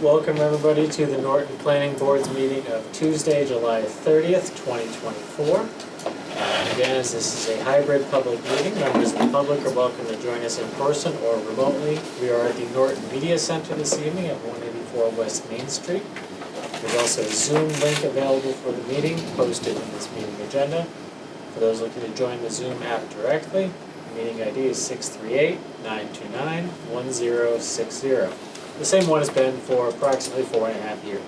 Welcome everybody to the Norton Planning Board's meeting of Tuesday, July 30th, 2024. Again, as this is a hybrid public meeting, members of the public are welcome to join us in person or remotely. We are at the Norton Media Center this evening at 184 West Main Street. There's also a Zoom link available for the meeting posted in this meeting agenda. For those looking to join the Zoom app directly, the meeting ID is 638-929-1060. The same one has been for approximately 4.5 years.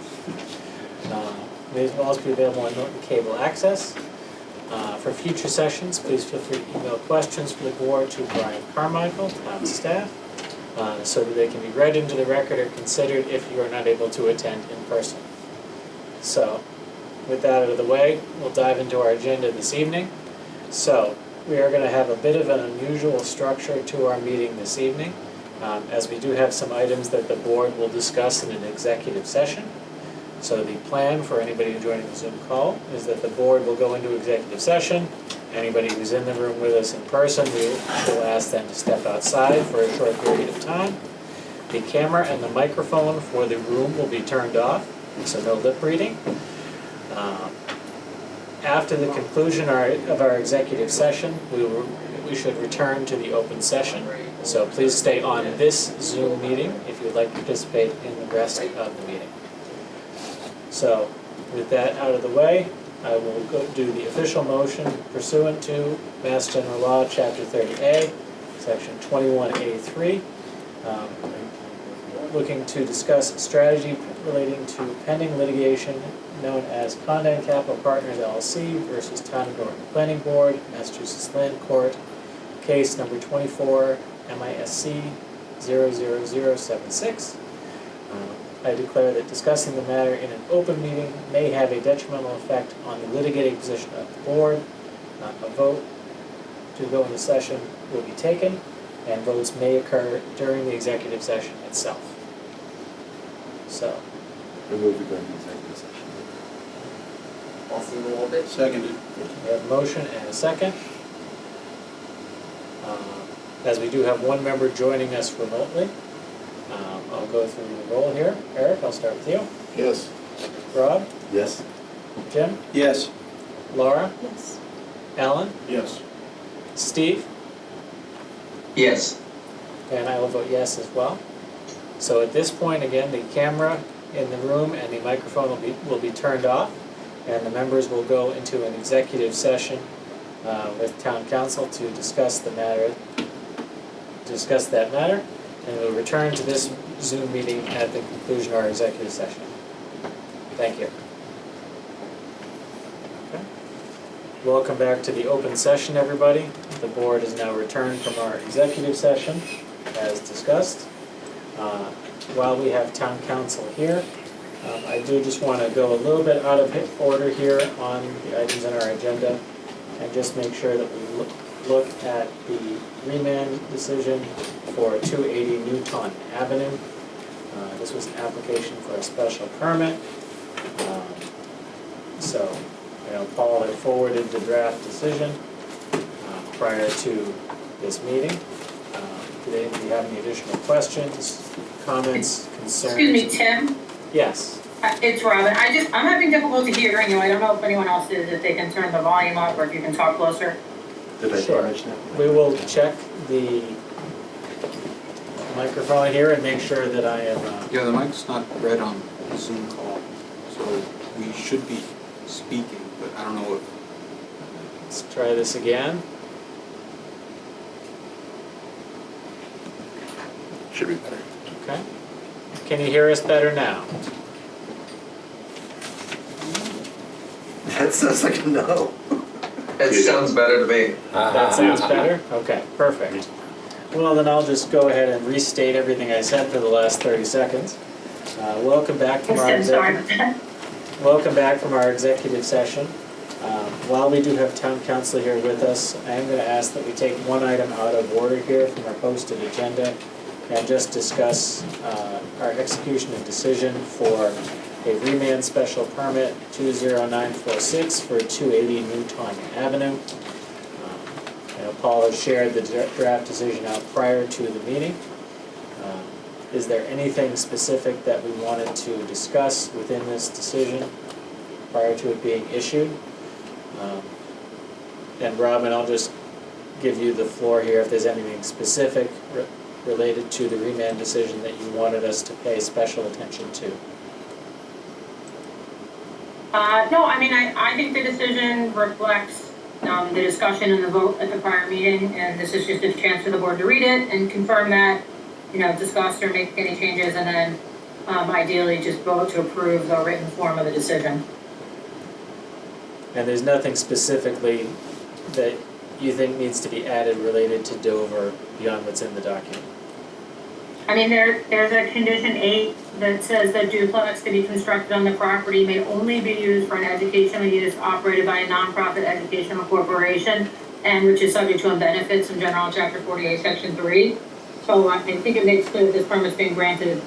May as well also be available on Norton Cable Access. For future sessions, please feel free to email questions for the board to Brian Carmichael, town staff, so that they can be read into the record or considered if you are not able to attend in person. So, with that out of the way, we'll dive into our agenda this evening. So, we are going to have a bit of an unusual structure to our meeting this evening, as we do have some items that the board will discuss in an executive session. So the plan for anybody joining the Zoom call is that the board will go into executive session. Anybody who's in the room with us in person, we will ask them to step outside for a short period of time. The camera and the microphone for the room will be turned off, so no lip reading. After the conclusion of our executive session, we should return to the open session. So please stay on this Zoom meeting if you'd like to participate in the rest of the meeting. So with that out of the way, I will go do the official motion pursuant to Mass General Law, Chapter 30A, Section 21A3, looking to discuss strategy relating to pending litigation known as Condon Capital Partners LLC versus Town of Norton Planning Board, Massachusetts Land Court, case number 24 MISC 00076. I declare that discussing the matter in an open meeting may have a detrimental effect on the litigating position of the board. A vote to go into session will be taken, and votes may occur during the executive session itself. So. I move to go into executive session. Also a little bit. Seconded. We have a motion and a second. As we do have one member joining us remotely, I'll go through the roll here. Eric, I'll start with you. Yes. Rob? Yes. Jim? Yes. Laura? Yes. Alan? Yes. Steve? Yes. And I will vote yes as well. So at this point, again, the camera in the room and the microphone will be turned off, and the members will go into an executive session with town council to discuss that matter, and we'll return to this Zoom meeting at the conclusion of our executive session. Thank you. Okay. Welcome back to the open session, everybody. The board is now returned from our executive session, as discussed. While we have town council here, I do just want to go a little bit out of order here on the items in our agenda and just make sure that we look at the remand decision for 280 Newton Avenue. This was an application for a special permit. So, Paul had forwarded the draft decision prior to this meeting. Today, do you have any additional questions, comments, concerns? Excuse me, Tim? Yes. It's Robin. I'm having difficulty hearing you. I don't know if anyone else is, if they can turn the volume up or if you can talk closer. Did I Sure. damage that? We will check the microphone here and make sure that I am... Yeah, the mic's not red on the Zoom call, so we should be speaking, but I don't know if... Let's try this again. Should be better. Okay. Can you hear us better now? That sounds like a no. That sounds better to me. That sounds better? Okay, perfect. Well, then I'll just go ahead and restate everything I said for the last 30 seconds. Welcome back from our Welcome back from our executive session. While we do have town council here with us, I am going to ask that we take one item out of order here from our posted agenda and just discuss our execution of decision for a remand special permit 20946 for 280 Newton Avenue. Paul has shared the draft decision out prior to the meeting. is there anything specific that we wanted to discuss within this decision prior to it being issued? And Robin, I'll just give you the floor here if there's anything specific related to the remand decision that you wanted us to pay special attention to. No, I mean, I think the decision reflects, the discussion and the vote at the prior meeting, and this is just a chance for the board to read it and confirm that, discuss or make any changes, and then, ideally just vote to approve the written form of the decision. And there's nothing specifically that you think needs to be added related to Dover beyond what's in the document? I mean, there's a condition 8 that says that duplex to be constructed on the property may only be used for an educational use operated by a nonprofit educational corporation, and which is subject to benefits in general chapter 48, section 3. So I think it makes clear that this permit's being granted,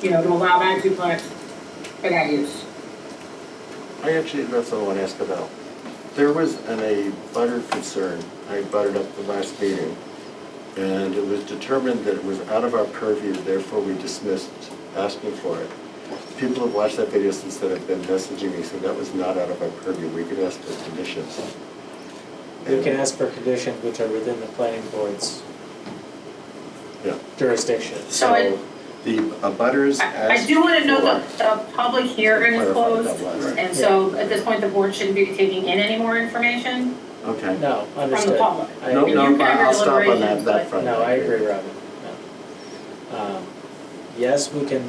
to allow that duplex for that use. That's all I want to ask about. There was a butter concern, I buttered up the last meeting, and it was determined that it was out of our purview, therefore we dismissed asking for it. People have watched that video since then, have been messaging me, saying that was not out of our purview, we could ask for conditions. We can ask for conditions which are within the planning board's Yeah. jurisdiction. So the abutters I asked do want to note for- that the public hearing is Clarify what closed, that was. and so at this point, the board shouldn't be taking in any more information Okay. No, from understood. the public. I No, agree. You no, can have I'll stop on deliberations, that but- front. No, I agree, Robin. No. Yes, we can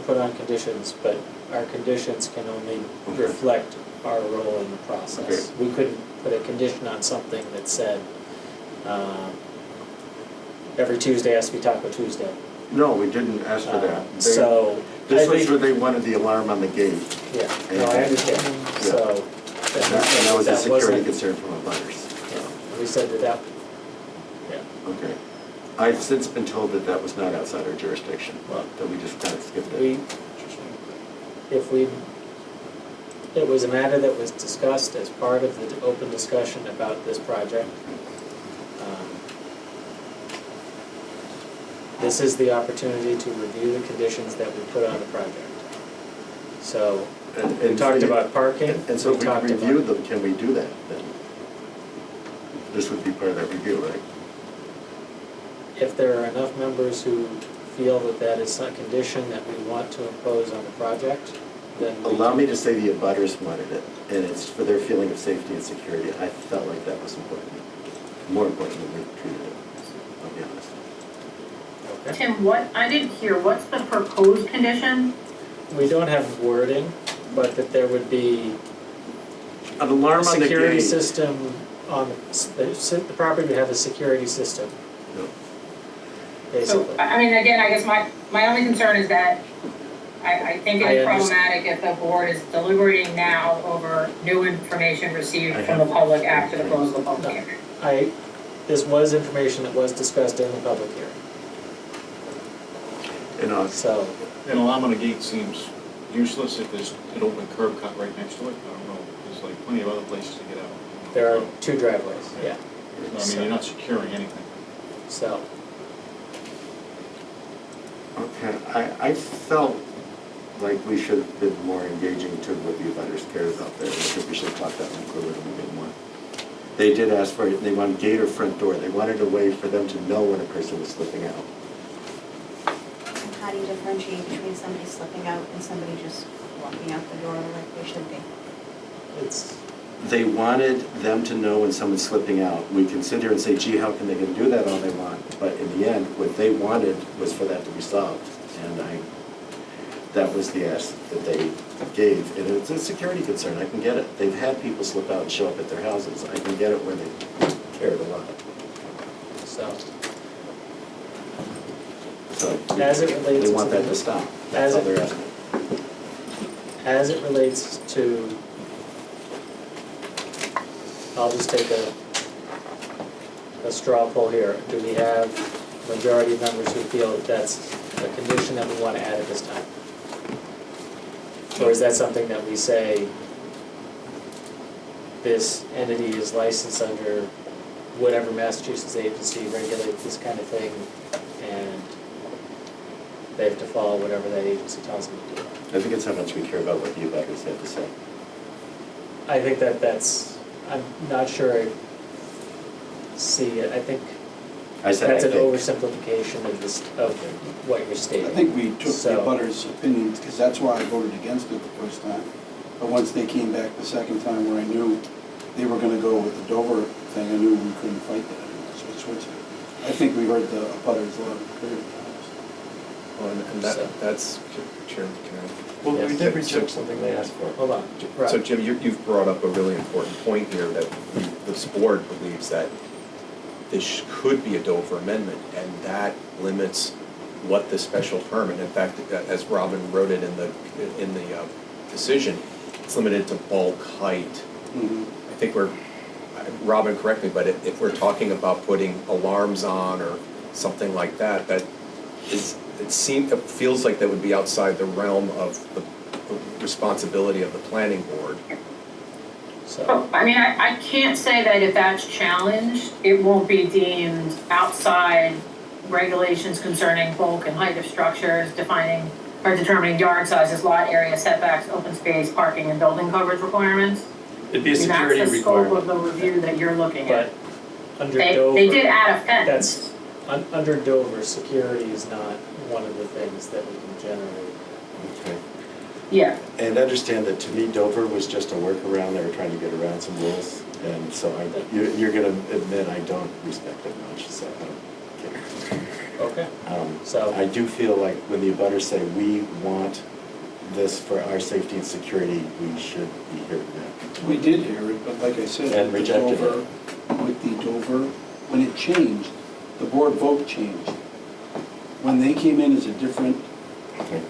put on conditions, but our conditions can only Okay. reflect our role in the process. We couldn't put a condition on something that said, every Tuesday has to be Taco Tuesday. No, we didn't ask for that. They- So, I This was think, where they wanted the alarm on the gate, yeah, no, I understand, so. and that was a security wasn't- concern from abutters. yeah, We said that, yeah, Okay. I've since been told that that was not outside our jurisdiction, Well, that we just kind of skipped it. it was a matter that was discussed as part of the open discussion about this project. This is the opportunity to review the conditions that we put on the project. So, we talked about parking, And so if we talked review about, them, can we do that then? This would be part of that review, right? if there are enough members who feel that that is a condition that we want to impose on the project, then we Allow can- me to say the abutters wanted it, and it's for their feeling of safety and security. I felt like that was important, more important than we treated it, I'll be honest. Okay. Tim, I didn't hear, what's the proposed condition? We don't have wording, but that there would be An a alarm on the security gate. system on, the property would have a security system, No. So, basically. I mean, again, I guess my only concern is that I think I it's understand. problematic if the board is deliberating now over new information received I from the have- public after the close of the public No. hearing. This was information that was discussed in the public hearing, And so, An alarm on a gate seems useless if there's an open curb cut right next to it. I don't know, there's like plenty of other places to get out. there are 2 driveways, yeah, I mean, you're not securing anything. so. Okay, I felt like we should have been more engaging to what the abutters cared about there. I think we should have talked that one through a little bit more. They did ask for it, they wanted gate or front door. They wanted a way for them to know when a person was slipping out. And how do you differentiate between somebody slipping out and somebody just walking out the door like they should be? It's, They wanted them to know when someone's slipping out. We can sit here and say, gee, how can they do that all they want? But in the end, what they wanted was for that to be solved. And that was the ask that they gave. And it's a security concern, I can get it. They've had people slip out and show up at their houses. I can get it where they cared a lot. so, So as it relates they want to that the- to stop. as That's all it- they're asking. as it relates to, I'll just take a straw poll here. Do we have majority of members who feel that that's a condition that we want to add at this time? Or is that something that we say, this entity is licensed under whatever Massachusetts agency regulates this kind of thing, they have to follow whatever that agency tells them to do. I think it's how much we care about what the abutters have to say. I think that's, I'm not sure I see it, I think I said I that's an think. oversimplification of this, of what you're stating. I think we took the So- butters' opinions, because that's why I voted against it the first time. But once they came back the second time where I knew they were gonna go with the Dover thing, I knew we couldn't fight that anymore, so we switched it. I think we heard the butters loud and clear. Well, and that's, Chairman, can Well, Yes. we did reject something they asked for. Hold on, I? So Rob. Jim, you've brought up a really important point here, that this board believes that this could be a Dover amendment, and that limits what the special permit, in fact, as Robin wrote it in the decision, it's limited to bulk height. I think Robin, correct me, but if we're talking about putting alarms on or something like that, that is, it feels like that would be outside the realm of the responsibility of the planning board. So, Oh, I mean, I can't say that if that's challenged, it won't be deemed outside regulations concerning bulk and height of structures, defining or determining yard sizes, lot area, setbacks, open space, parking, and building coverage requirements. It'd be a I mean, security that's the scope of requirement. the review that you're looking but at. under They Dover. did add a fence. Under Dover, security is not one of the things that we can generate. Okay. Yeah, And understand that to me Dover was just a workaround, they were trying to get around some rules. And so you're gonna admit I don't respect it much, so I don't care. Okay. Um, So- I do feel like when the abutters say, we want this for our safety and security, we should be hearing that. We did hear it, but like I said, And with the rejected Dover, with the Dover, when it changed, the board vote changed. When they came in as a different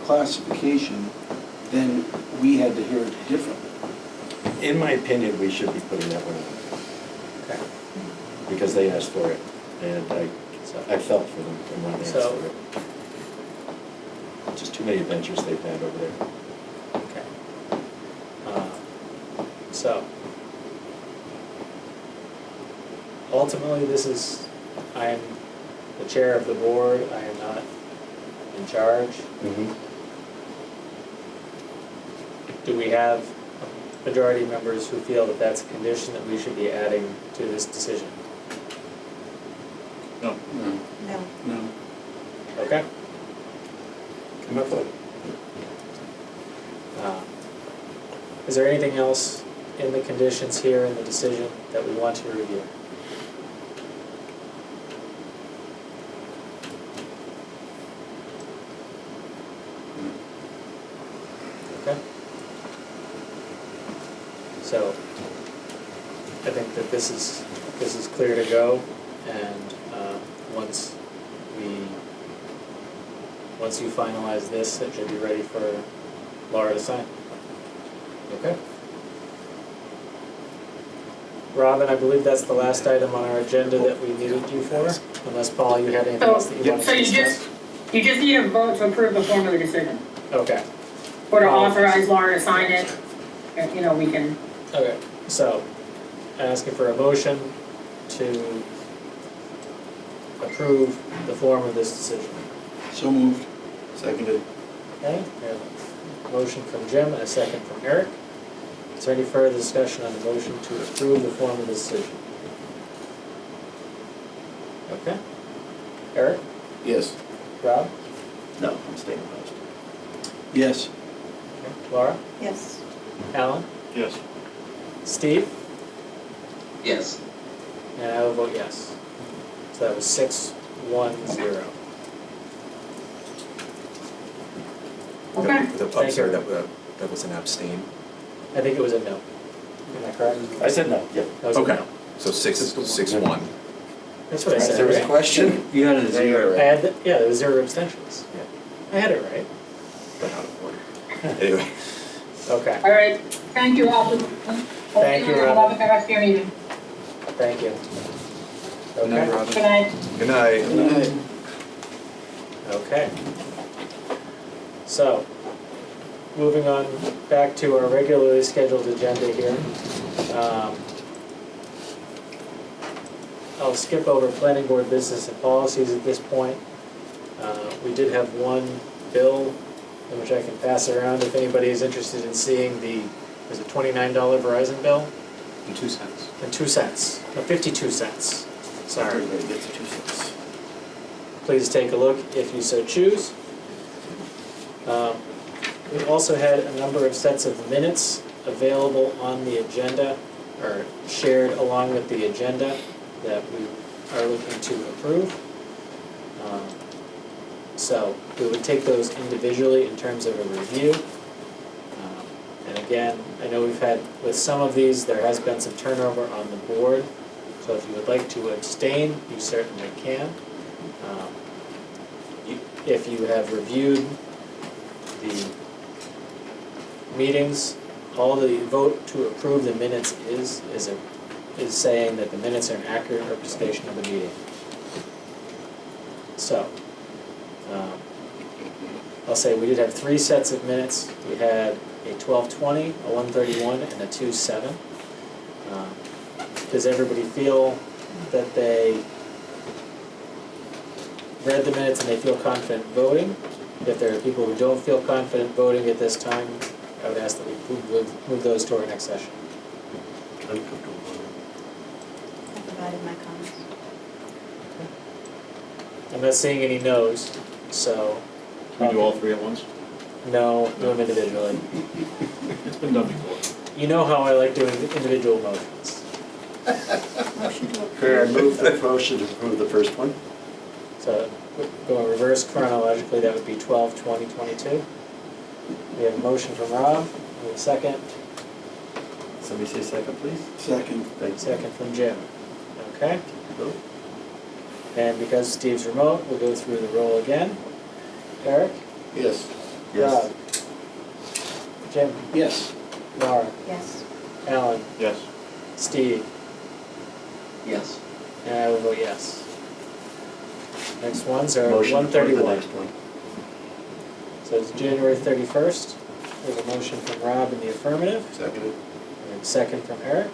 classification, then we had to hear it differently. In my opinion, we should be putting that one on, Okay. because they asked for it, and I felt for them and why they asked So- for it. Just too many adventures they've had over there. Okay. So, ultimately, I am the chair of the board, I am not in charge. Do we have majority members who feel that that's a condition that we should be adding to this decision? No. No. No. No. Okay? Come up with it. Is there anything else in the conditions here in the decision that we want to review? Okay? So, I think that this is clear to go, and once you finalize this, it should be ready for Laura to sign. Okay? Robin, I believe that's the last item on our agenda that we needed you for, unless, Paul, you had anything else that you wanted so to you discuss? just need a vote to approve the form of the decision, Okay, or to authorize Laura to sign it, and, we can, okay, so, asking for a motion to approve the form of this decision. So moved. Seconded. Okay, we have a motion from Jim and a second from Eric. Is there any further discussion on the motion to approve the form of the decision? Okay. Eric? Yes. Rob? No, I'm staying opposed. Yes. Okay. Laura? Yes. Alan? Yes. Steve? Yes. And I will vote yes. So that was 6-1-0. okay? I'm Thank sorry, you. that was an abstain. I think it was a no. Am I correct? I said no, yeah. That was a Okay, no. so 6-1. That's what I said, There was a right? question? You had a zero. I had, there was 0 abstentions. I had it right. But out of order. Anyway. Okay, All right, thank you all. Thank you, Robin. Have a good rest of your meeting. thank you. Good night, Okay, Robin. Good night. Good night. okay. So, moving on back to our regularly scheduled agenda here. I'll skip over planning board business and policies at this point. We did have one bill, which I can pass around if anybody is interested in seeing the, is it $29 Verizon bill? And 2 cents. And 2 cents, no, 52 cents, sorry. Everybody gets 2 cents. Please take a look if you so choose. We also had a number of sets of minutes available on the agenda, or shared along with the agenda that we are looking to approve. So we would take those individually in terms of a review. And again, I know we've had, with some of these, there has been some turnover on the board. So if you would like to abstain, you certainly can. If you have reviewed the meetings, all the vote to approve the minutes is saying that the minutes are an accurate representation of the meeting. So, I'll say we did have 3 sets of minutes. We had a 12:20, a 1:31, and a 2:07. Does everybody feel that they read the minutes and they feel confident voting? If there are people who don't feel confident voting at this time, I would ask that we move those to our next session. I'm comfortable voting. I provided my comments. I'm not seeing any no's, so. Can we do all 3 at once? No, do them individually. It's been done before. You know how I like doing individual motions. Motion to Fair, I approve. move the motion to approve the first one. So, going reverse chronologically, that would be 12:20:22. We have a motion from Rob, we have a second, Somebody say second, please. Second. Thanks. second from Jim. Okay, Vote. and because Steve's remote, we'll go through the roll again. Eric? Yes. Yes. Rob? Jim? Yes. Laura? Yes. Alan? Yes. Steve? Yes. And I will vote yes. Next ones are Motion to approve the 131. next one. So it's January 31st. There's a motion from Rob in the affirmative, Seconded. and a second from Eric.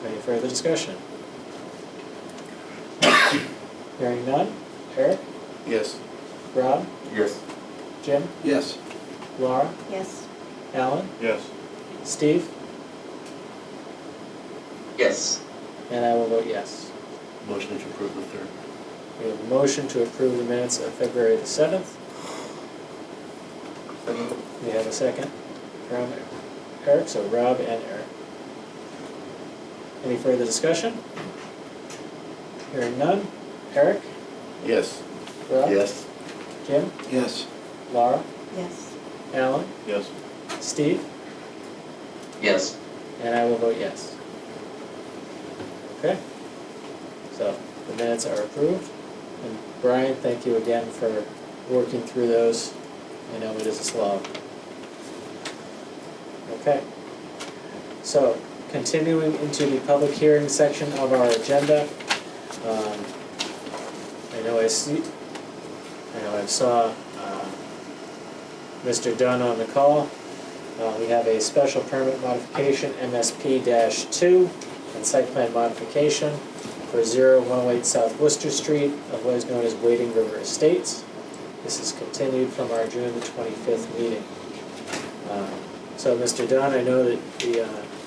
Any further discussion? Hearing none. Eric? Yes. Rob? Yes. Jim? Yes. Laura? Yes. Alan? Yes. Steve? Yes. And I will vote yes. Motion to approve the third. We have a motion to approve the minutes of February the 7th. We have a second from Eric, so Rob and Eric. Any further discussion? Hearing none. Eric? Yes. Rob? Yes. Jim? Yes. Laura? Yes. Alan? Yes. Steve? Yes. And I will vote yes. Okay. So the minutes are approved. And Brian, thank you again for working through those. I know it is a slog. Okay. So continuing into the public hearing section of our agenda. I saw Mr. Dunn on the call. We have a special permit modification, MSP-2, and site plan modification for 0108 South Worcester Street of what is known as Wading River Estates. This is continued from our June the 25th meeting. So Mr. Dunn, I know that we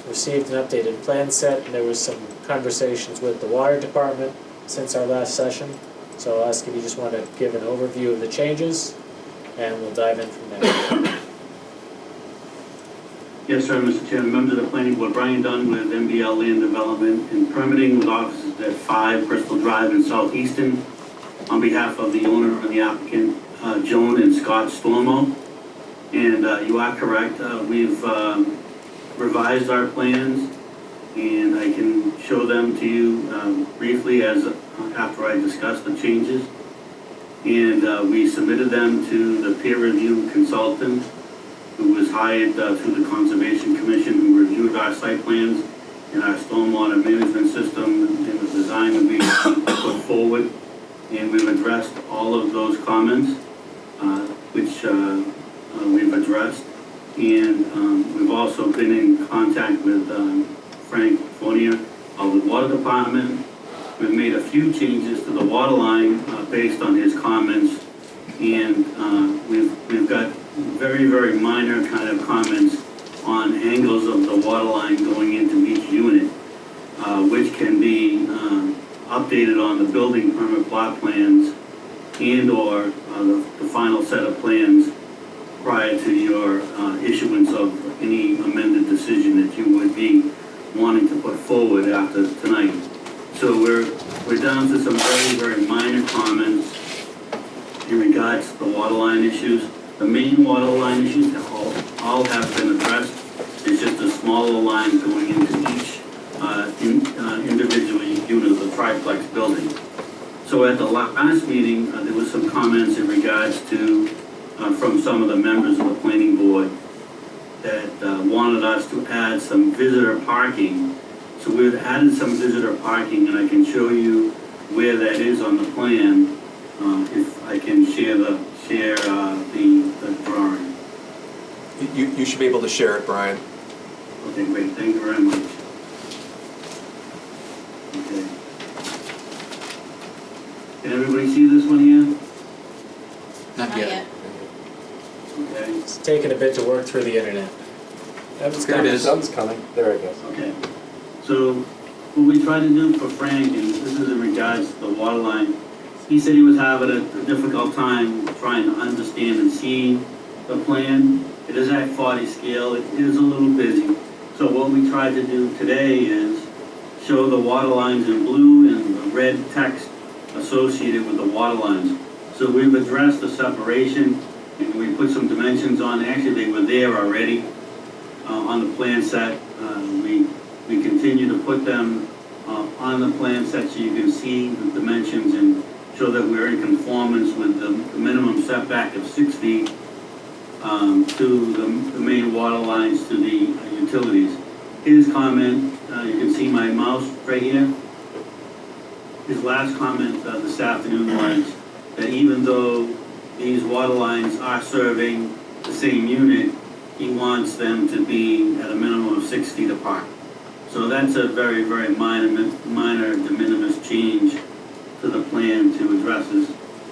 received an updated plan set, and there was some conversations with the water department since our last session. So I'll ask if you just want to give an overview of the changes, and we'll dive in from there. Yes, sir, Mr. Chairman, members of the planning board, Brian Dunn with MBL Land Development and Permitting with offices at 5 Bristol Drive in Southeaston. On behalf of the owner and the applicant, Joan and Scott Stormo. And you are correct, we've revised our plans, and I can show them to you briefly as after I discuss the changes. And we submitted them to the peer review consultant who was hired through the Conservation Commission, who reviewed our site plans and our stormwater management system and the design that we put forward. And we've addressed all of those comments, which we've addressed. And we've also been in contact with Frank Fournier of the Water Department. We've made a few changes to the water line based on his comments. And we've very, very minor kind of comments on angles of the water line going into each unit, which can be updated on the building permit plot plans and/or the final set of plans prior to your issuance of any amended decision that you would be wanting to put forward after tonight. So we're down to some very, very minor comments in regards to the water line issues. The main water line issues have all have been addressed. It's just a smaller line going into each individual unit of the triplex building. So at the last meeting, there was some comments in regards to, from some of the members of the planning board that wanted us to add some visitor parking. So we've added some visitor parking, and I can show you where that is on the plan, if I can share the drawing. You should be able to share it, Brian. Okay, great, thank you very much. Okay. Can everybody see this one here? Not yet. Okay, It's taken a bit to work through the internet. It's There it is. Sun's coming, there it goes. okay. So what we tried to do for Frank, and this is in regards to the water line, he said he was having a difficult time trying to understand and see the plan. It is at 40 scale, it is a little busy. So what we tried to do today is show the water lines in blue and the red text associated with the water lines. So we've addressed the separation, and we put some dimensions on. Actually, they were there already on the plan set. We continue to put them on the plan set so you can see the dimensions and show that we're in conformance with the minimum setback of 6 feet to the main water lines to the utilities. His comment, you can see my mouse right here. His last comment this afternoon was that even though these water lines are serving the same unit, he wants them to be at a minimum of 6 feet apart. So that's a very, very minor de minimis change to the plan to address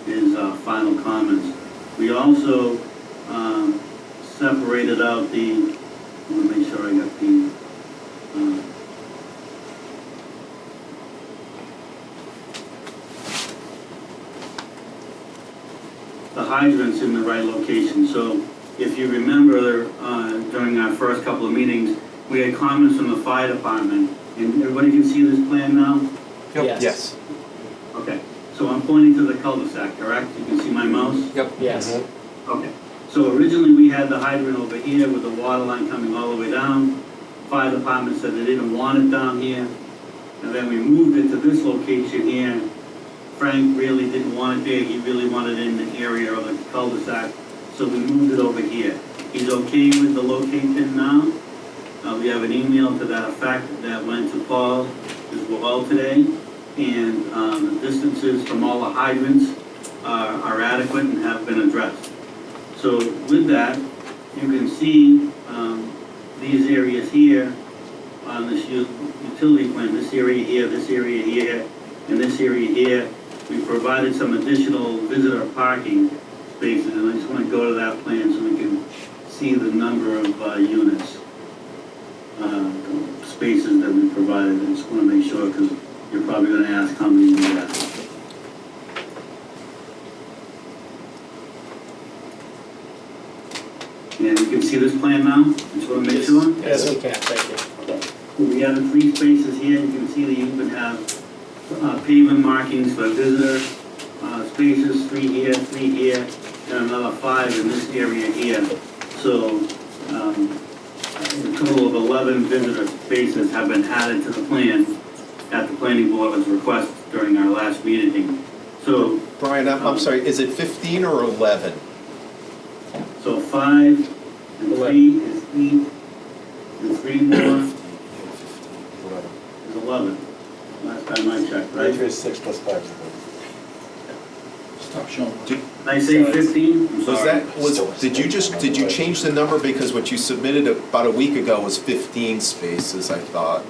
his final comments. We also separated out the, I want to make sure I got the hydrants in the right location. So if you remember during our first couple of meetings, we had comments from the fire department. And everybody can see this plan now? Yes. Okay, so I'm pointing to the cul-de-sac, correct? You can see my mouse? Yep. Yes. Okay, so originally we had the hydrant over here with the water line coming all the way down. Fire department said they didn't want it down here. And then we moved it to this location here. Frank really didn't want it there, he really wanted it in the area of the cul-de-sac, so we moved it over here. He's okay with the location now. We have an email to that effect that went to Paul as well today. And the distances from all the hydrants are adequate and have been addressed. So with that, you can see these areas here on this utility plan, this area here, this area here, and this area here. We provided some additional visitor parking spaces, and I just want to go to that plan so we can see the number of units, spaces that we provided. I just want to make sure, because you're probably going to ask how many we have. And you can see this plan now? Just want to make sure? Yes, we can, thank you. We have the 3 spaces here. You can see that you even have pavement markings for visitor spaces, 3 here, 3 here, and another 5 in this area here. So a total of 11 visitor spaces have been added to the plan at the planning board as requested during our last meeting. So Brian, I'm sorry, is it 15 or 11? so 5 and 3 is 8, and 3 more is 11. Last time I checked, right? 3, 6 plus 5. Stop showing. Did I say 15? I'm Was sorry. did you change the number because what you submitted about a week ago was 15 spaces, I thought?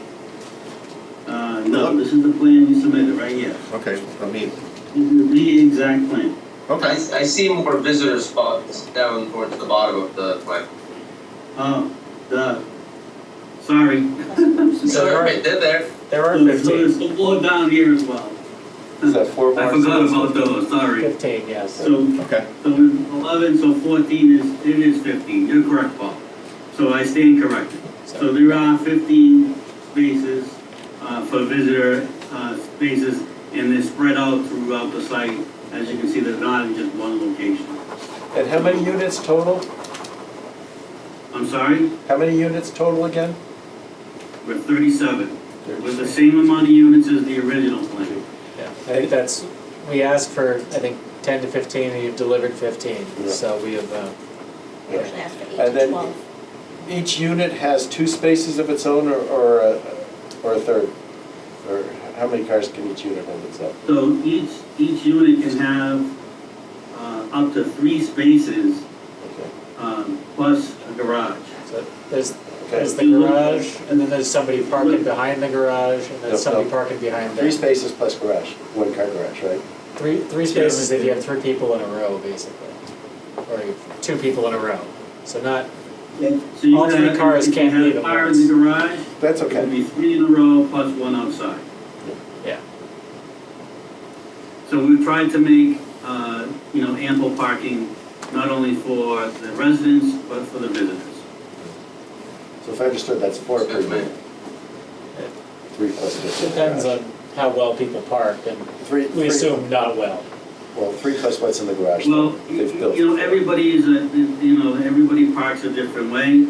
No, this is the plan you submitted right here. Okay, I mean, This is the exact plan. Okay. I see more visitor spots down towards the bottom of the plan. Sorry. So they're right there. There are So there's 15. the floor down here as well. Is that 4 I bars? forgot about those, sorry. 15, yes. So, Okay. so 11, so 14 it is 15, you're correct, Paul. So I stand corrected. So there are 15 spaces for visitor spaces, and they're spread out throughout the site. As you can see, they're not in just one location. And how many units total? I'm sorry, How many units total again? we're 37, with the same amount of units as the original plan. Yeah, I think that's, we asked for, I think, 10 to 15, and you've delivered 15. Yeah. So we have, We usually ask for 8 And to then- 12. Each unit has 2 spaces of its own or a third? Or how many cars can each unit hold itself? So each unit can have up to 3 spaces, Okay. plus a garage. so there's Okay. the garage, and then there's somebody parking behind the garage, and No, there's somebody no. parking behind 3 them. spaces plus garage, 1 car garage, right? Three spaces if you have 3 people in a row, basically. Or 2 people in a row. So not, So you All 3 have- cars if you can't have leave a at car once. in the garage, That's it'll okay. be 3 in a row plus 1 outside. yeah. So we've tried to make, ample parking, not only for the residents, but for the visitors. So if I understood, that's 4 per Good, man. unit. 3 plus just the Depends garage. on how well people park, and Three- we three- assume not well. Well, 3 plus what's in the garage. Well, They've built. everybody parks a different way.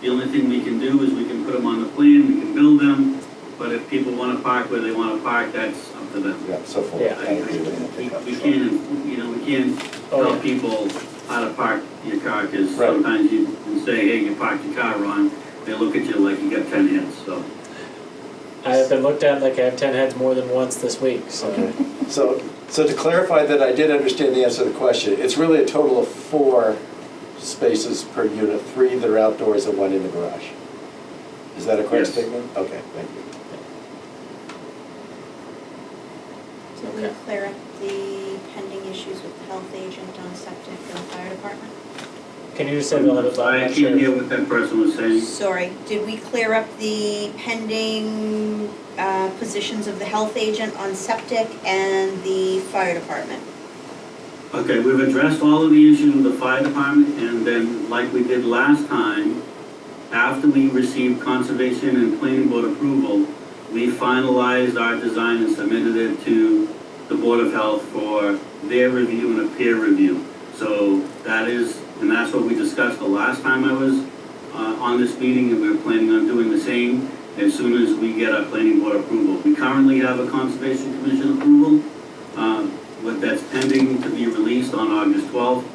The only thing we can do is we can put them on the plan, we can build them, but if people want to park where they want to park, that's up to them. Yeah, so 4. Yeah. We can't Oh, tell yeah. people how to park your car, because Right. sometimes you can say, hey, you parked your car wrong, they look at you like you got 10 hits, so. I have been looked at like I have 10 heads more than once this week, so. Okay. So to clarify that I did understand the answer to the question, it's really a total of 4 spaces per unit, 3 that are outdoors and 1 in the garage. Is that a correct Yes. statement? Okay, thank you. Did we Okay. clear up the pending issues with the health agent on septic and fire department? Can you just say a little bit I about that? can't hear what that person was saying. Sorry, did we clear up the pending positions of the health agent on septic and the fire department? Okay, we've addressed all of the issues with the fire department, and then, like we did last time, after we received conservation and planning board approval, we finalized our design and submitted it to the Board of Health for their review and a peer review. So that's what we discussed the last time I was on this meeting, and we're planning on doing the same as soon as we get our planning board approval. We currently have a Conservation Commission approval, but that's pending to be released on August 12th.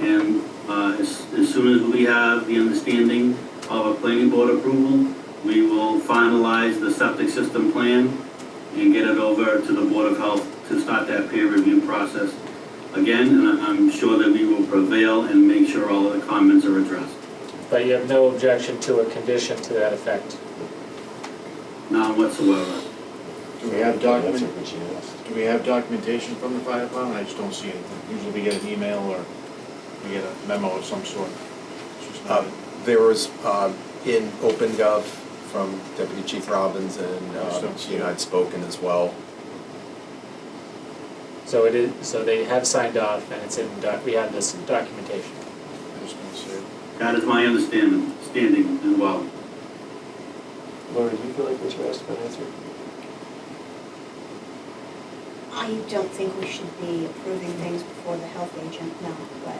And as soon as we have the understanding of a planning board approval, we will finalize the septic system plan and get it over to the Board of Health to start that peer review process again, and I'm sure that we will prevail and make sure all of the comments are addressed. But you have no objection to a condition to that effect? None whatsoever. Do we have That's what she asked. do we have documentation from the fire department? I just don't see anything. Usually we get an email or we get a memo of some sort. It's just not- There was, in OpenGov from Deputy Chief Robbins, and I'd spoken as well. So it is, so they have signed off, and it's in, we have this documentation. I just don't see it. That is my standing as well. Laura, do you feel like what you asked about answered? I don't think we should be approving things before the health agent, no, but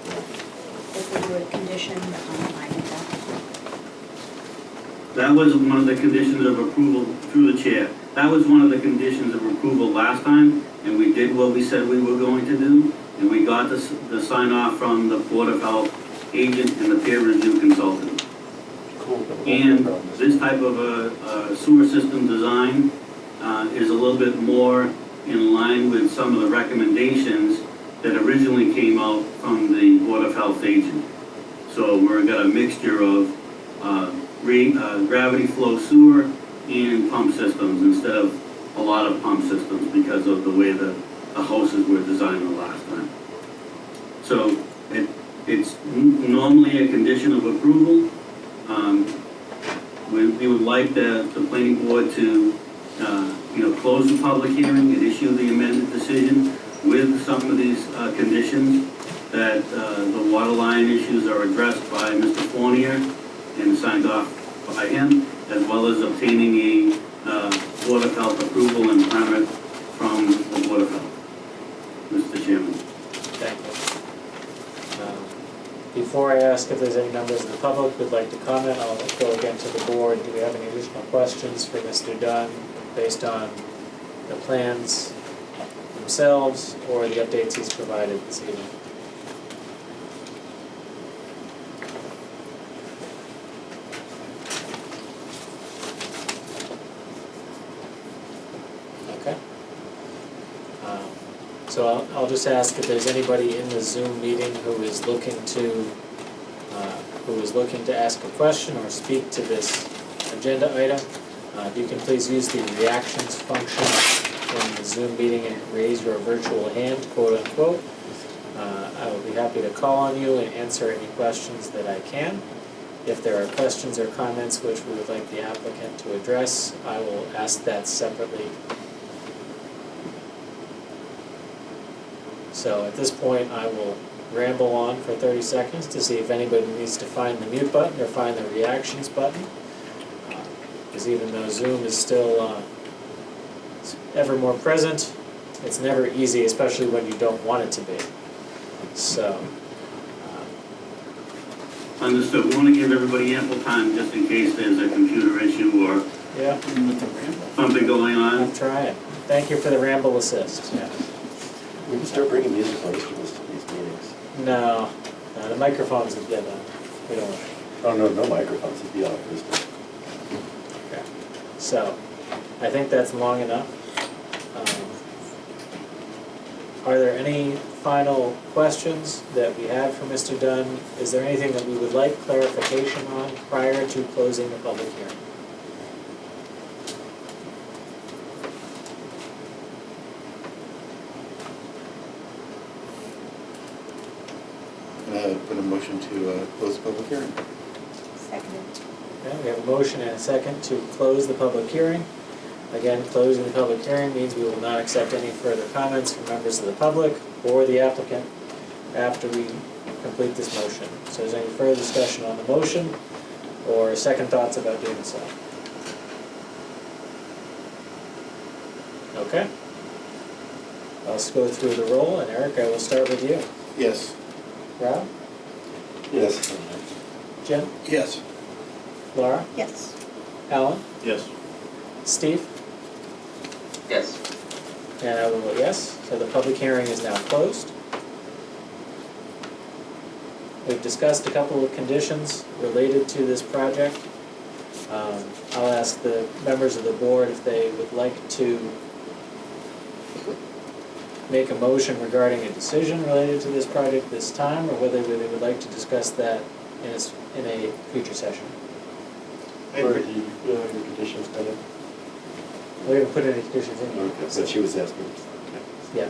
if we do a condition, I'm fine with that. That was one of the conditions of approval through the chair. That was one of the conditions of approval last time, and we did what we said we were going to do, and we got the sign off from the Board of Health agent and the peer review consultant. Cool. And this type of a sewer system design is a little bit more in line with some of the recommendations that originally came out from the Board of Health agent. So we've got a mixture of gravity flow sewer and pump systems instead of a lot of pump systems because of the way the houses were designed the last time. So it's normally a condition of approval. We would like the planning board to, close the public hearing and issue the amended decision with some of these conditions, that the water line issues are addressed by Mr. Fournier and signed off by him, as well as obtaining a Board of Health approval and permit from the Board of Health. Mr. Chairman. Thank you. Before I ask if there's any members of the public who'd like to comment, I'll go again to the board. Do we have any additional questions for Mr. Dunn based on the plans themselves or the updates he's provided this evening? Okay. So I'll just ask if there's anybody in the Zoom meeting who is looking to ask a question or speak to this agenda item. If you can please use the reactions function in the Zoom meeting and raise your virtual hand, quote unquote. I will be happy to call on you and answer any questions that I can. If there are questions or comments which we would like the applicant to address, I will ask that separately. So at this point, I will ramble on for 30 seconds to see if anybody needs to find the mute button or find the reactions button. Because even though Zoom is still ever more present, it's never easy, especially when you don't want it to be. So. Understood. We want to give everybody ample time just in case there's a computer issue or Yeah, something going on. I'm trying. Thank you for the ramble assist. Yeah. We can start bringing music instruments to these meetings. No, the microphones would get we don't want. Oh, no microphones, it'd be all acoustic. Okay. So, I think that's long enough. Are there any final questions that we have for Mr. Dunn? Is there anything that we would like clarification on prior to closing the public hearing? Put a motion to close the public hearing. Seconded. Okay, we have a motion and a second to close the public hearing. Again, closing the public hearing means we will not accept any further comments from members of the public or the applicant after we complete this motion. So is there any further discussion on the motion or second thoughts about doing so? Okay. Let's go through the roll, and Eric, I will start with you. Yes. Rob? Yes. Jim? Yes. Laura? Yes. Alan? Yes. Steve? Yes. And I will vote yes, so the public hearing is now closed. We've discussed a couple of conditions related to this project. I'll ask the members of the board if they would like to make a motion regarding a decision related to this project this time, or whether they would like to discuss that in a future session. Or your conditions kind of? We haven't put any conditions in Okay, yet. but she was asking. Yeah.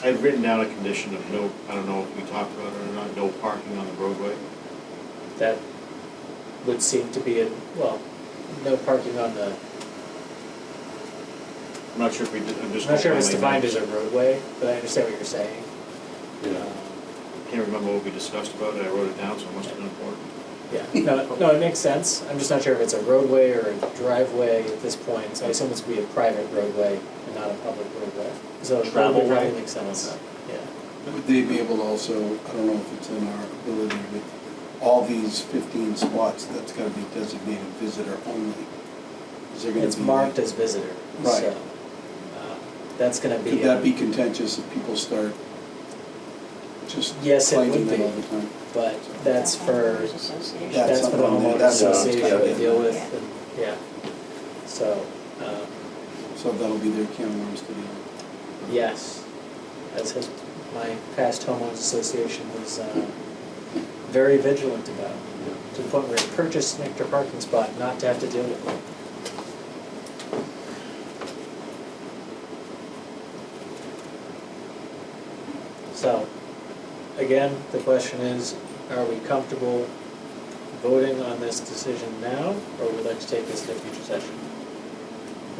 I'd written down a condition of no, I don't know if we talked about it or not, no parking on the roadway. That would seem to be no parking on the, I'm not sure if we did, I'm just. I'm not sure if it's going by my defined as notes. a roadway, but I understand what you're saying. Yeah. Can't remember what we discussed about it, I wrote it down, so it must have been important. Yeah, no, it makes sense. I'm just not sure if it's a roadway or a driveway at this point, so I assume it's be a private roadway and not a public roadway. So Travel roadway probably way? makes sense, yeah. Would they be able to also, I don't know if it's in our ability with all these 15 spots, that's gotta be designated visitor only. Is there gonna be? It's marked as visitor, Right. so, that's gonna be. Could that be contentious if people start just Yes, it would claiming that be. all the time? But that's for, Yeah, that's for the something on there. homeowners That's what I was association trying to to- deal with, and, yeah. So, So that'll be their can of worms to deal with. yes, as my past homeowners association was very vigilant about, to the point where it purchased an extra parking spot not to have to deal with it. So, again, the question is, are we comfortable voting on this decision now, or would we like to take this to a future session?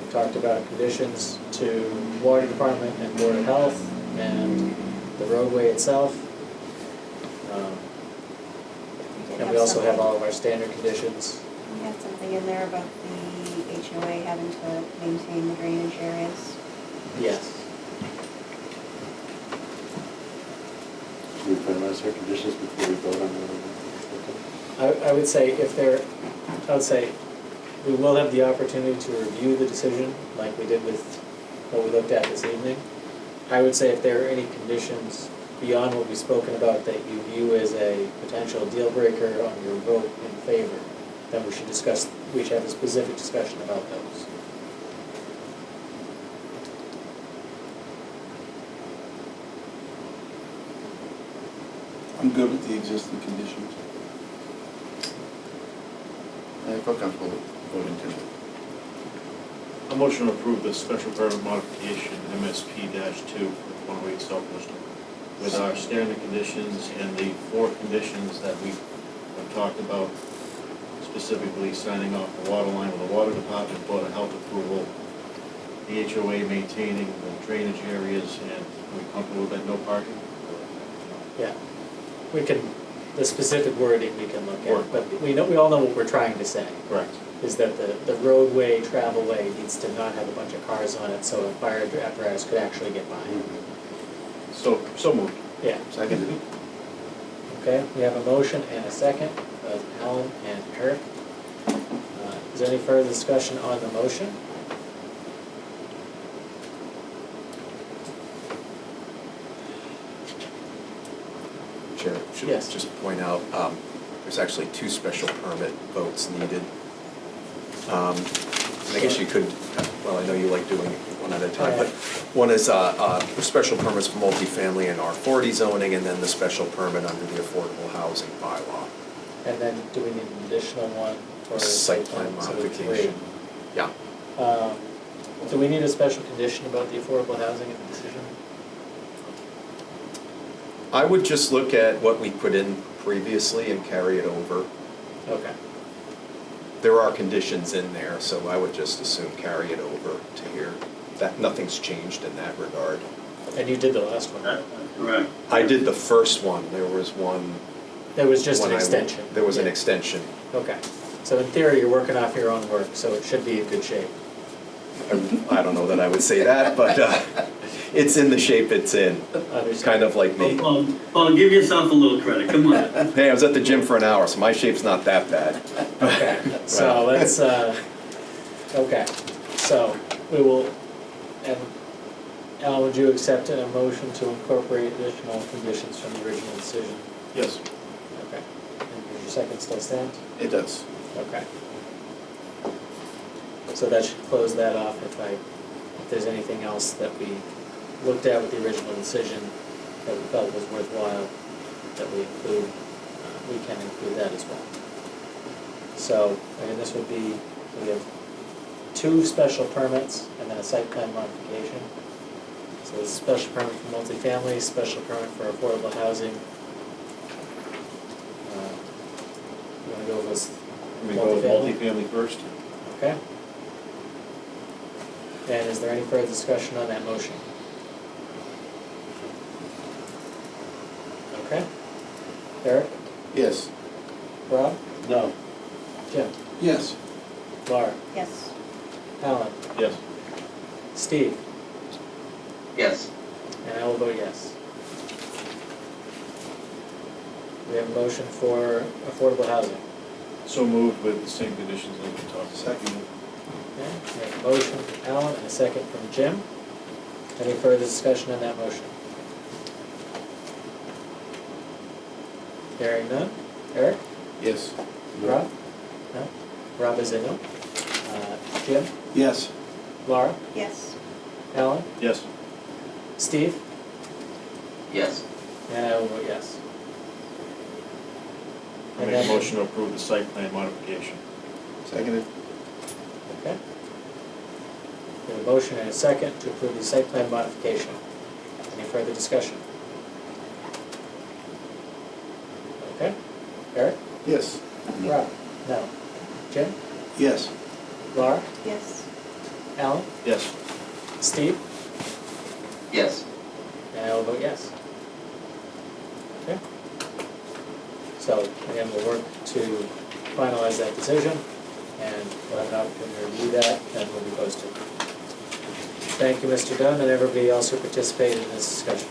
We talked about conditions to water department and board of health and the roadway itself. And we also have all of our standard conditions. We had something in there about the HOA having to maintain the drainage areas. Yes. Should we finalize our conditions before we vote on them? I would say we will have the opportunity to review the decision like we did with what we looked at this evening. I would say if there are any conditions beyond what we've spoken about that you view as a potential deal breaker on your vote in favor, then we should have a specific discussion about those. I'm good with the existing conditions. I feel comfortable voting to. A motion to approve the special permit modification, MSP-2 for 108 South Worcester, with our standard conditions and the 4 conditions that we have talked about, specifically signing off the water line with the water department, board of health approval, the HOA maintaining the drainage areas, and are we comfortable with that, no parking? Yeah. We can, the specific wording we can look Or- at, but we all know what we're trying to say. Correct. Is that the roadway, travelway needs to not have a bunch of cars on it so a fire apparatus could actually get by. So moved. Yeah, Seconded. okay, we have a motion and a second of Alan and Eric. Is there any further discussion on the motion? Chair, should Yes. just point out, there's actually 2 special permit votes needed. And I guess you could, well, I know you like doing one at a time, but one is the special permits for multifamily and R40 zoning, and then the special permit under the affordable housing bylaw. And then do we need an additional one for Site plan so we have 3. modification. Yeah. Do we need a special condition about the affordable housing in the decision? I would just look at what we put in previously and carry it over. Okay, There are conditions in there, so I would just assume carry it over to here. That, nothing's changed in that regard. and you did the last one. Correct. I did the first one, there was one. There was just an when I- extension. There was an Yeah. extension. Okay, so in theory, you're working off your own work, so it should be in good shape. I don't know that I would say that, but it's in the shape it's in, Understood. kind of like me. Paul, give yourself a little credit, come on. Hey, I was at the gym for an hour, so my shape's not that bad. Okay, so let's, okay, so we will, and Alan, would you accept a motion to incorporate additional conditions from the original decision? Yes. Okay, and does your second still stand? It does. Okay. So that should close that off if there's anything else that we looked at with the original decision that we felt was worthwhile, that we include, we can include that as well. So, again, this would be, we have 2 special permits and then a site plan modification. So it's a special permit for multifamily, special permit for affordable housing. You wanna go with this? We go with multifamily first. Okay. And is there any further discussion on that motion? Okay. Eric? Yes. Rob? No. Jim? Yes. Laura? Yes. Alan? Yes. Steve? Yes. And I will vote yes. We have a motion for affordable housing. So moved with the same conditions that we talked about. Second. Okay, we have a motion from Alan and a second from Jim. Any further discussion on that motion? Hearing none. Eric? Yes. Rob? No? Rob is a no. Jim? Yes. Laura? Yes. Alan? Yes. Steve? Yes. And I will vote yes. I make a motion to approve the site plan modification. Seconded. Okay. We have a motion and a second to approve the site plan modification. Any further discussion? Okay. Eric? Yes. Rob? No. Jim? Yes. Laura? Yes. Alan? Yes. Steve? Yes. And I will vote yes. Okay. So, again, we'll work to finalize that decision, and we'll have an opportunity to review that, and we'll be posted. Thank you, Mr. Dunn, and everybody else who participated in this discussion.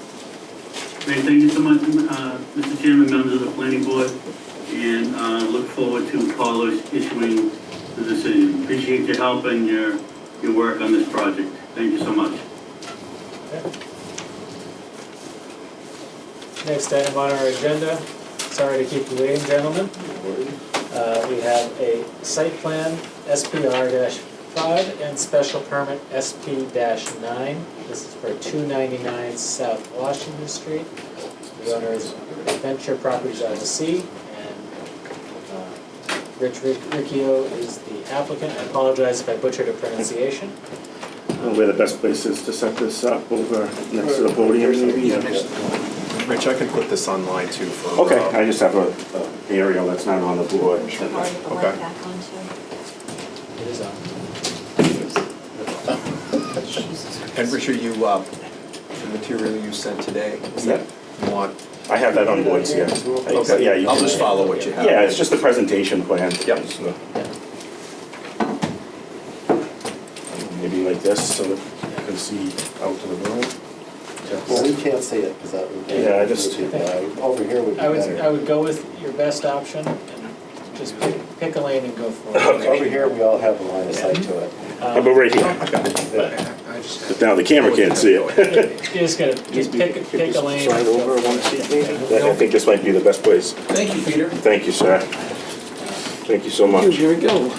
Great, thank you so much, Mr. Chairman, members of the planning board, and look forward to Paul issuing the decision. Appreciate your help and your work on this project. Thank you so much. Okay. Next item on our agenda, sorry to keep you waiting, gentlemen. We have a site plan SPR-5 and special permit SP-9. This is for 299 South Washington Street. The owner is Adventure Properties LLC, and Rich Riccio is the applicant. I apologize if I butchered a pronunciation. Where the best place is to set this up, over next to the podium maybe? Rich, I can put this online too for. Okay, I just have a aerial that's not on the board. Part of the Okay. light back on too. It is on. And Richard, you, the material you sent today, is that, you want? I have that on board, yeah. Okay, Yeah, you I'll can- just follow what you have. Yeah, it's just the presentation plan. Yep. Maybe like this, so that you can see out to the road. Well, we can't see it, because that would be. Yeah, I just- Over here would be I better. would go with your best option, and just pick a lane and go for it. Over here, we all have a line of sight to it. How about right here? But now the camera can't see it. You just gotta, just pick a lane. Slide and go over for one it. seat maybe? Yeah. I think this might be the best place. Thank you, Peter. Thank you, sir. Thank you so much. Here we go.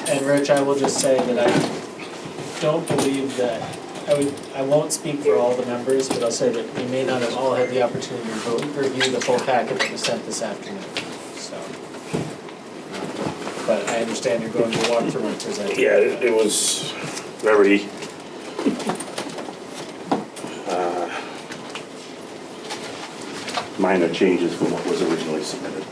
And Rich, I will just say that I don't believe that, I won't speak for all the members, but I'll say that we may not have all had the opportunity to review the full packet that was sent this afternoon, so. But I understand you're going to walk through and present. Yeah, it was very, minor changes from what was originally submitted.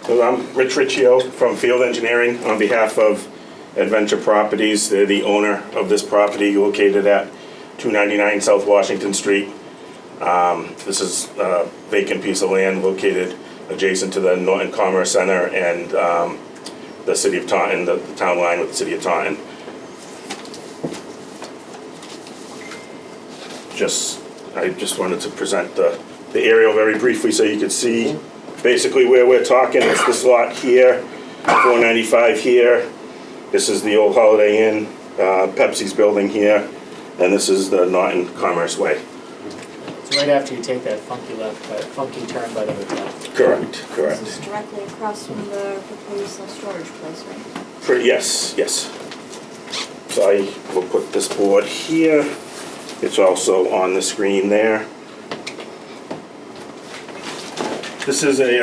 So I'm Rich Riccio from Field Engineering on behalf of Adventure Properties. They're the owner of this property located at 299 South Washington Street. This is a vacant piece of land located adjacent to the Norton Commerce Center and the city of Taunton, the town line with the city of Taunton. I just wanted to present the aerial very briefly so you could see basically where we're talking. It's this lot here, 495 here. This is the old Holiday Inn, Pepsi's building here, and this is the Norton Commerce Way. It's right after you take that funky turn by the hotel. Correct, correct. This is directly across from the proposed self-storage place, right? Yes, yes. So I will put this board here. It's also on the screen there. This is a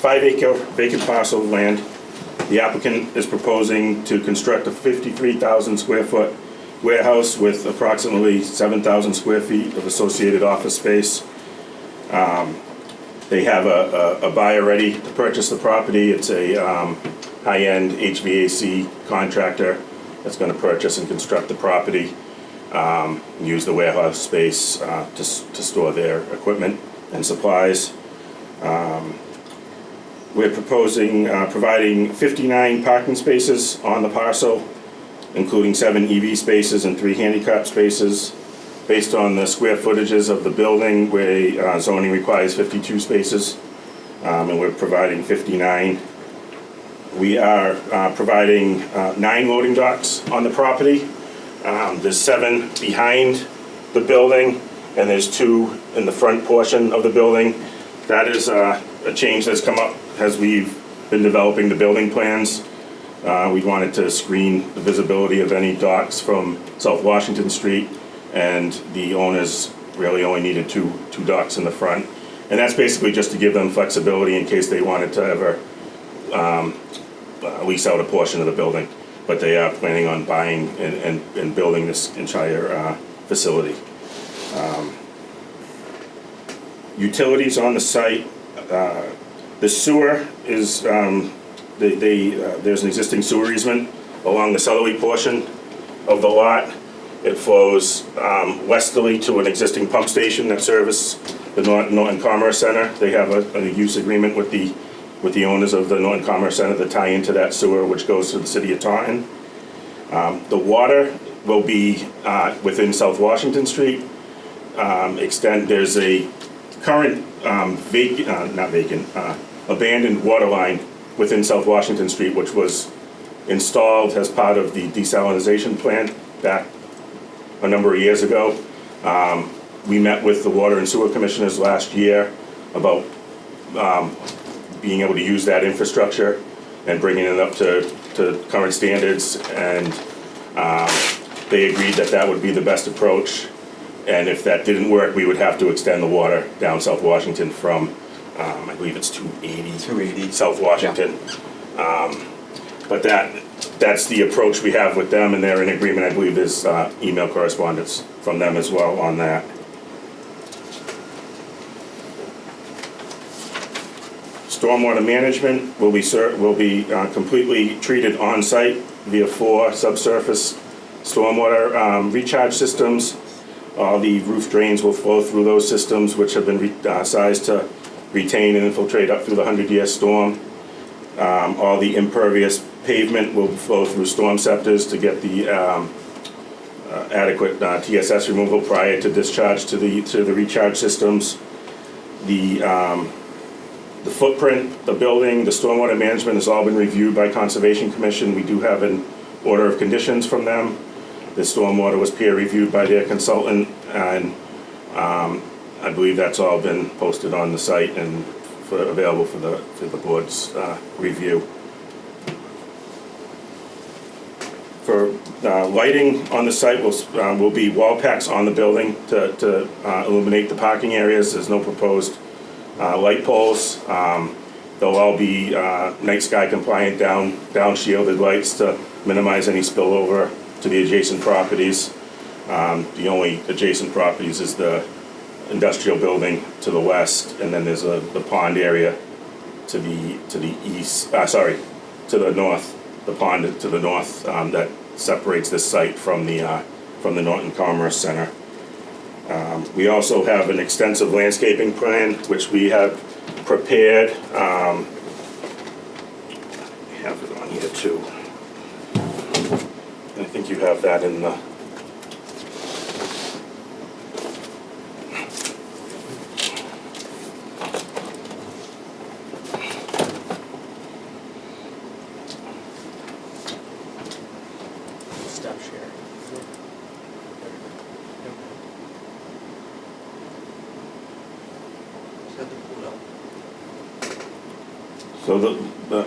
5-acre vacant parcel of land. The applicant is proposing to construct a 53,000 square foot warehouse with approximately 7,000 square feet of associated office space. They have a buyer ready to purchase the property. It's a high-end HVAC contractor that's going to purchase and construct the property, use the warehouse space to store their equipment and supplies. We're proposing providing 59 parking spaces on the parcel, including 7 EV spaces and 3 handicap spaces. Based on the square footages of the building, where zoning requires 52 spaces, and we're providing 59. We are providing 9 loading docks on the property. There's 7 behind the building, and there's 2 in the front portion of the building. That is a change that's come up as we've been developing the building plans. We wanted to screen the visibility of any docks from South Washington Street, and the owners really only needed two docks in the front. And that's basically just to give them flexibility in case they wanted to ever lease out a portion of the building, but they are planning on buying and building this entire facility. Utilities on the site, the sewer is, there's an existing sewer easement along the southerly portion of the lot. It flows westerly to an existing pump station that serves the Norton Commerce Center. They have a use agreement with the owners of the Norton Commerce Center to tie into that sewer, which goes to the city of Taunton. The water will be within South Washington Street. There's a current abandoned water line within South Washington Street, which was installed as part of the desalinization plant back a number of years ago. We met with the Water and Sewer Commissioners last year about being able to use that infrastructure and bringing it up to current standards, and they agreed that that would be the best approach. And if that didn't work, we would have to extend the water down South Washington from, I believe it's 280 South Washington. But that's the approach we have with them, and they're in agreement. I believe there's email correspondence from them as well on that. Stormwater management will be completely treated on-site via 4 subsurface stormwater recharge systems. All the roof drains will flow through those systems, which have been sized to retain and infiltrate up through the 100-year storm. All the impervious pavement will flow through storm scepters to get the adequate TSS removal prior to discharge to the recharge systems. The footprint, the building, the stormwater management has all been reviewed by Conservation Commission. We do have an order of conditions from them. The stormwater was peer reviewed by their consultant, and I believe that's all been posted on the site and available for the board's review. For lighting on the site will be wall packs on the building to illuminate the parking areas. There's no proposed light poles. They'll all be night sky compliant down shielded lights to minimize any spillover to the adjacent properties. The only adjacent properties is the industrial building to the west, and then there's the pond area to the east, to the north, the pond to the north that separates this site from the Norton Commerce Center. We also have an extensive landscaping plan, which we have prepared. I have it on here too. I think you have that in the... Stop sharing. So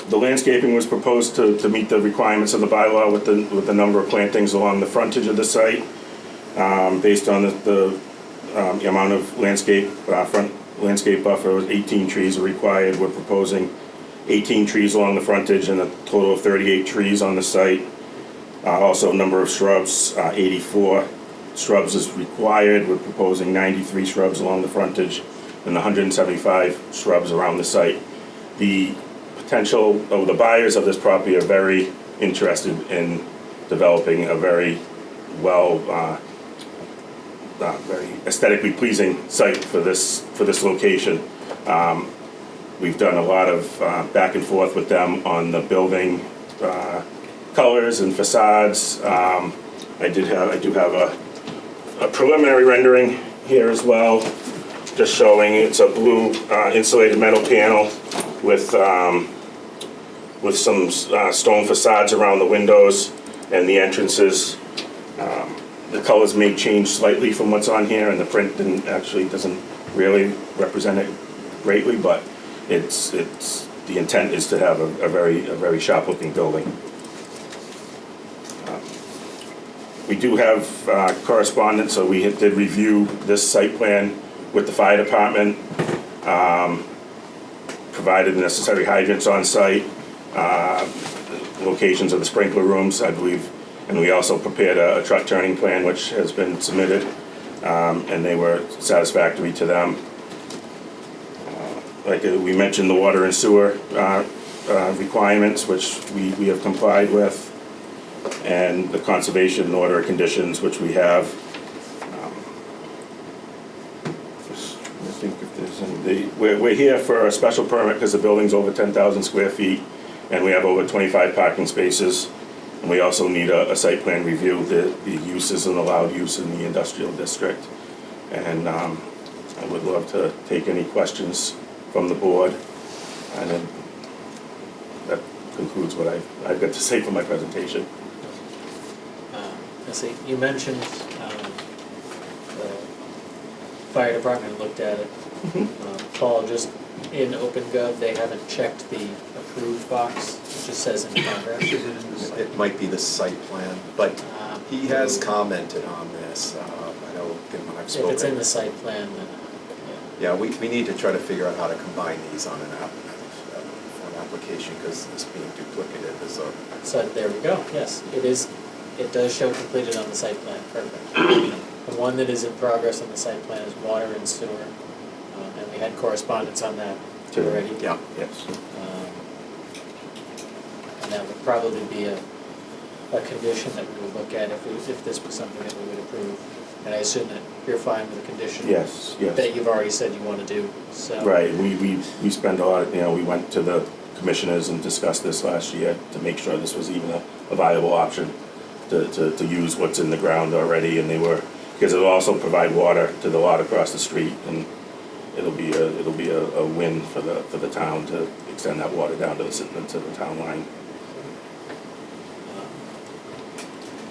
the landscaping was proposed to meet the requirements of the bylaw with the number of plantings along the frontage of the site. Based on the amount of front landscape buffer, 18 trees are required. We're proposing 18 trees along the frontage and a total of 38 trees on the site. Also, number of shrubs, 84 shrubs is required. We're proposing 93 shrubs along the frontage and 175 shrubs around the site. The buyers of this property are very interested in developing a very very aesthetically pleasing site for this location. We've done a lot of back and forth with them on the building colors and facades. I do have a preliminary rendering here as well, just showing it's a blue insulated metal panel with some stone facades around the windows and the entrances. The colors may change slightly from what's on here, and the print doesn't really represent it greatly, but the intent is to have a very sharp looking building. We do have correspondence, so we did review this site plan with the fire department, provided the necessary hydrants on site, locations of the sprinkler rooms, I believe. And we also prepared a truck turning plan, which has been submitted, and they were satisfactory to them. Like we mentioned, the water and sewer requirements, which we have complied with, and the conservation order conditions, which we have. I think if there's any, we're here for a special permit because the building's over 10,000 square feet, and we have over 25 parking spaces. And we also need a site plan review. The use is an allowed use in the industrial district. And I would love to take any questions from the board. And then that concludes what I've got to say for my presentation. Let's see, you mentioned the fire department looked at it. Paul, just in OpenGov, they haven't checked the approved box, it just says in progress. It might be the site plan, but he has commented on this. I know when I've spoken. If it's in the site plan, then, Yeah, we need to try to figure out how to combine these on an for an application, because this being duplicative is a. So there we go, yes, it is, it does show completed on the site plan, perfect. The one that is in progress on the site plan is water and sewer, and we had correspondence on that already. Yeah. Yes. And that would probably be a condition that we would look at if this was something that we would approve. And I assume that you're fine with the condition? Yes, yes. That you've already said you want to do, so. Right, we spent a lot, we went to the commissioners and discussed this last year to make sure this was even a viable option to use what's in the ground already, and they were, because it'll also provide water to the lot across the street, and it'll be a win for the town to extend that water down to the town line.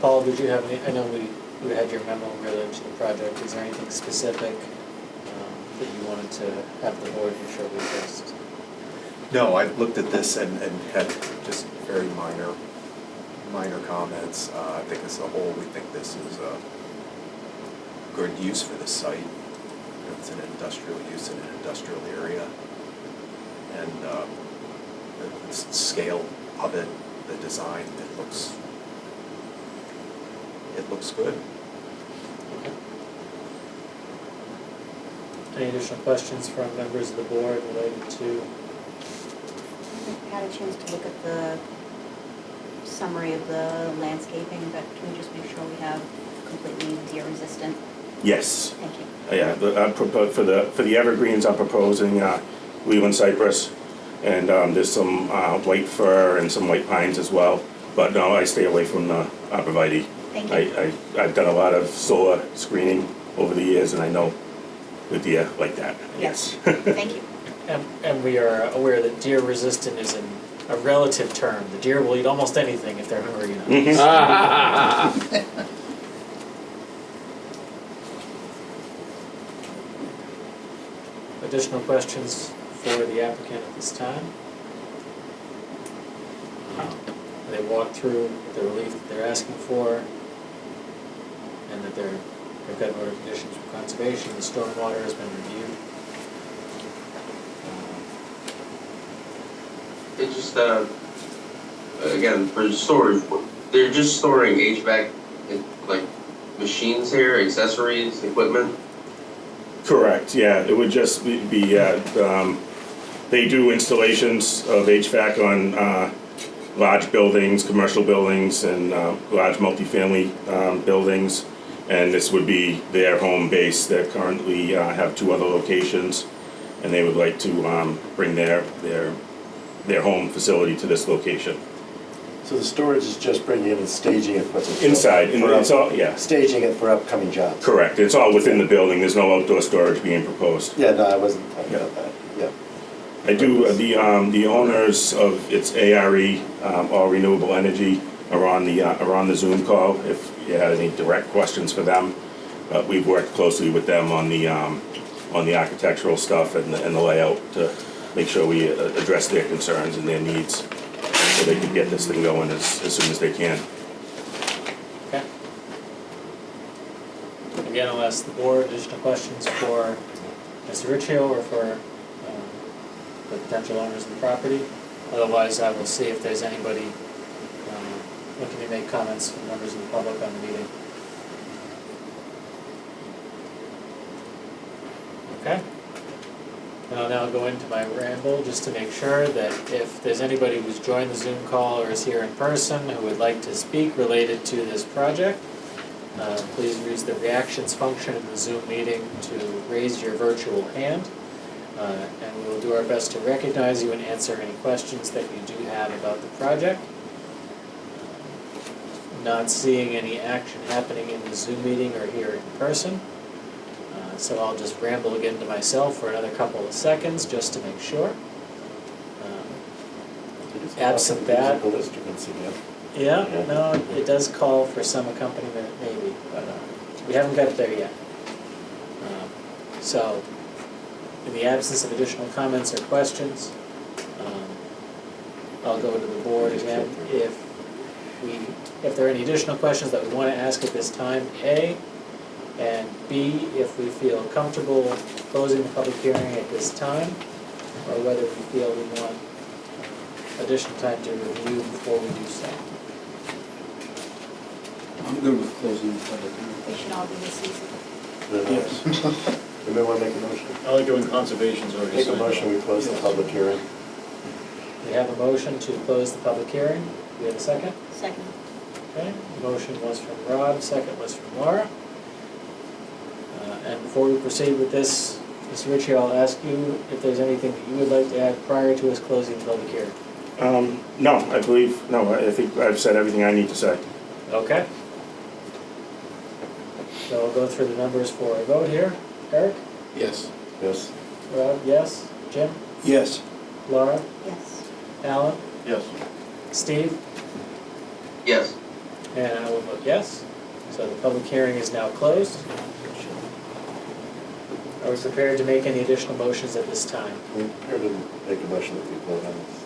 Paul, did you have any, I know we had your memo related to the project, is there anything specific that you wanted to have the board make sure we addressed? No, I looked at this and had just very minor comments. I think as a whole, we think this is a good use for the site. It's an industrial use in an industrial area. And the scale of it, the design, it looks good. Any additional questions from members of the board related to? I had a chance to look at the summary of the landscaping, but can we just make sure we have completely deer resistant? Yes. Thank you. Yeah, for the evergreens, I'm proposing Leland cypress, and there's some white fir and some white pines as well. But no, I stay away from the arborvitae. Thank you. I've done a lot of solar screening over the years, and I know the deer like that. Yes. Thank you. And we are aware that deer resistant is a relative term. The deer will eat almost anything if they're hungry enough. Additional questions for the applicant at this time? They walk through the relief that they're asking for, and that they've got order conditions for conservation, the stormwater has been reviewed. It just, again, for storage, they're just storing HVAC, like, machines here, accessories, equipment? Correct, yeah, it would just be, they do installations of HVAC on large buildings, commercial buildings, and large multifamily buildings. And this would be their home base. They currently have 2 other locations, and they would like to bring their home facility to this location. So the storage is just bringing it and staging it, puts it. Inside, and it's all, yeah, Staging it for upcoming jobs. correct. It's all within the building. There's no outdoor storage being proposed. Yeah, no, I wasn't talking about that, yeah. I do, the owners of its ARE, All Renewable Energy, are on the Zoom call if you had any direct questions for them. We've worked closely with them on the architectural stuff and the layout to make sure we address their concerns and their needs so they can get this thing going as soon as they can. Okay. Again, I'll ask the board additional questions for Mr. Riccio or for the potential owners of the property. Otherwise, I will see if there's anybody looking to make comments from members of the public on the meeting. Okay? And I'll now go into my ramble just to make sure that if there's anybody who's joined the Zoom call or is here in person who would like to speak related to this project, please use the reactions function in the Zoom meeting to raise your virtual hand. And we will do our best to recognize you and answer any questions that you do have about the project. Not seeing any action happening in the Zoom meeting or here in person. So I'll just ramble again to myself for another couple of seconds just to make sure. Absent that. Musical instruments again. Yeah, no, it does call for some accompaniment maybe, but we haven't got there yet. So, in the absence of additional comments or questions, I'll go to the board again. If there are any additional questions that we want to ask at this time, A, and B, if we feel comfortable closing the public hearing at this time, or whether we feel we want additional time to review before we do so. I'm good with closing the public hearing. They should all be this easy. Yes. Anybody want to make a motion? I like doing conservation's already. Make a motion, we close the public hearing. We have a motion to close the public hearing. Do we have a second? Second. Okay, the motion was from Rob, second was from Laura. And before we proceed with this, Mr. Ritchie, I'll ask you if there's anything that you would like to add prior to us closing the public hearing. No, I think I've said everything I need to say. Okay. So I'll go through the numbers for a vote here. Eric? Yes. Yes. Rob, yes. Jim? Yes. Laura? Yes. Alan? Yes. Steve? Yes. And I will vote yes. So the public hearing is now closed. Are we prepared to make any additional motions at this time? We're here to make a motion that we vote on this.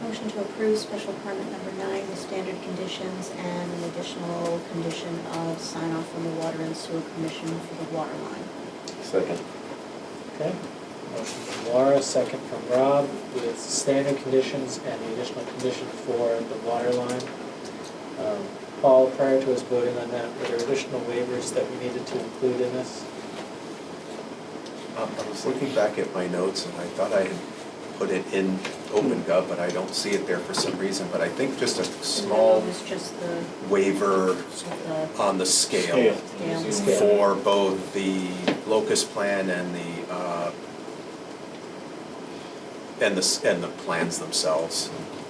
Motion to approve special permit number 9 with standard conditions and an additional condition of sign off from the Water and Sewer Commission for the water line. Second. Okay. Motion from Laura, second from Rob, with standard conditions and the additional condition for the water line. Paul, prior to us voting on that, were there additional waivers that we needed to include in this? I was looking back at my notes and I thought I had put it in OpenGov, but I don't see it there for some reason. But I think just a small It was just the, waiver the on the scale scale. for both the locust plan and the plans themselves.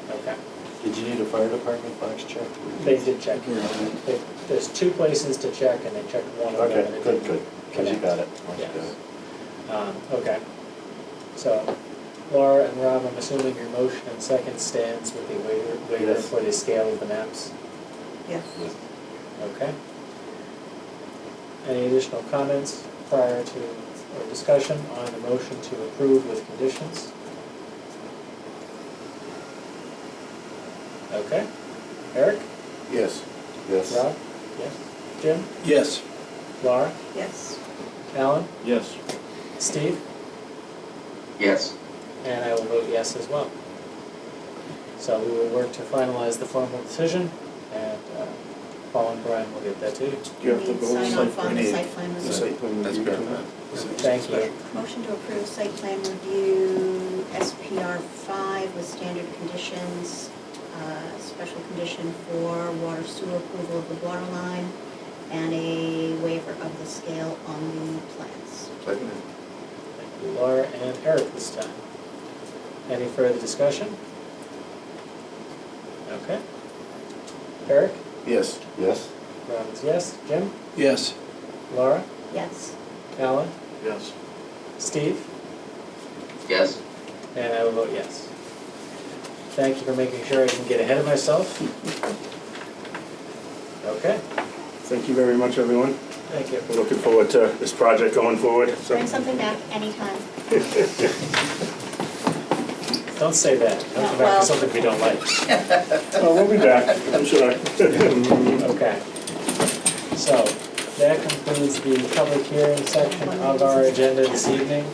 Okay. Did you need a fire department box check? They did check. There's 2 places to check, and they checked one of them. Okay, and it good, didn't good, because you got it. Yes. Good. Okay. So, Laura and Rob, I'm assuming your motion and second stands with the waiver Yes. for the scale of the maps? Yes. Okay. Any additional comments prior to, or discussion on the motion to approve with conditions? Okay. Eric? Yes. Yes. Rob? Yes. Jim? Yes. Laura? Yes. Alan? Yes. Steve? Yes. And I will vote yes as well. So we will work to finalize the formal decision, and Paul and Brian will get that to you. You have to Need go sign site off on plan. the site plan The review. site plan That's review. pretty bad. Thank you. Motion to approve site plan review SPR 5 with standard conditions, special condition for water sewer approval of the water line, and a waiver of the scale on the plans. Thank you, Laura and Eric this time. Any further discussion? Okay. Eric? Yes. Yes. Rob is yes. Jim? Yes. Laura? Yes. Alan? Yes. Steve? Yes. And I will vote yes. Thank you for making sure I didn't get ahead of myself. Okay, Thank you very much, everyone. thank you. We're looking forward to this project going forward. So, Bring something back anytime. Don't say that. Don't come back Well- to something we don't like. oh, we'll be back, I'm sure. Okay. So, that concludes the public hearing section of our agenda this evening.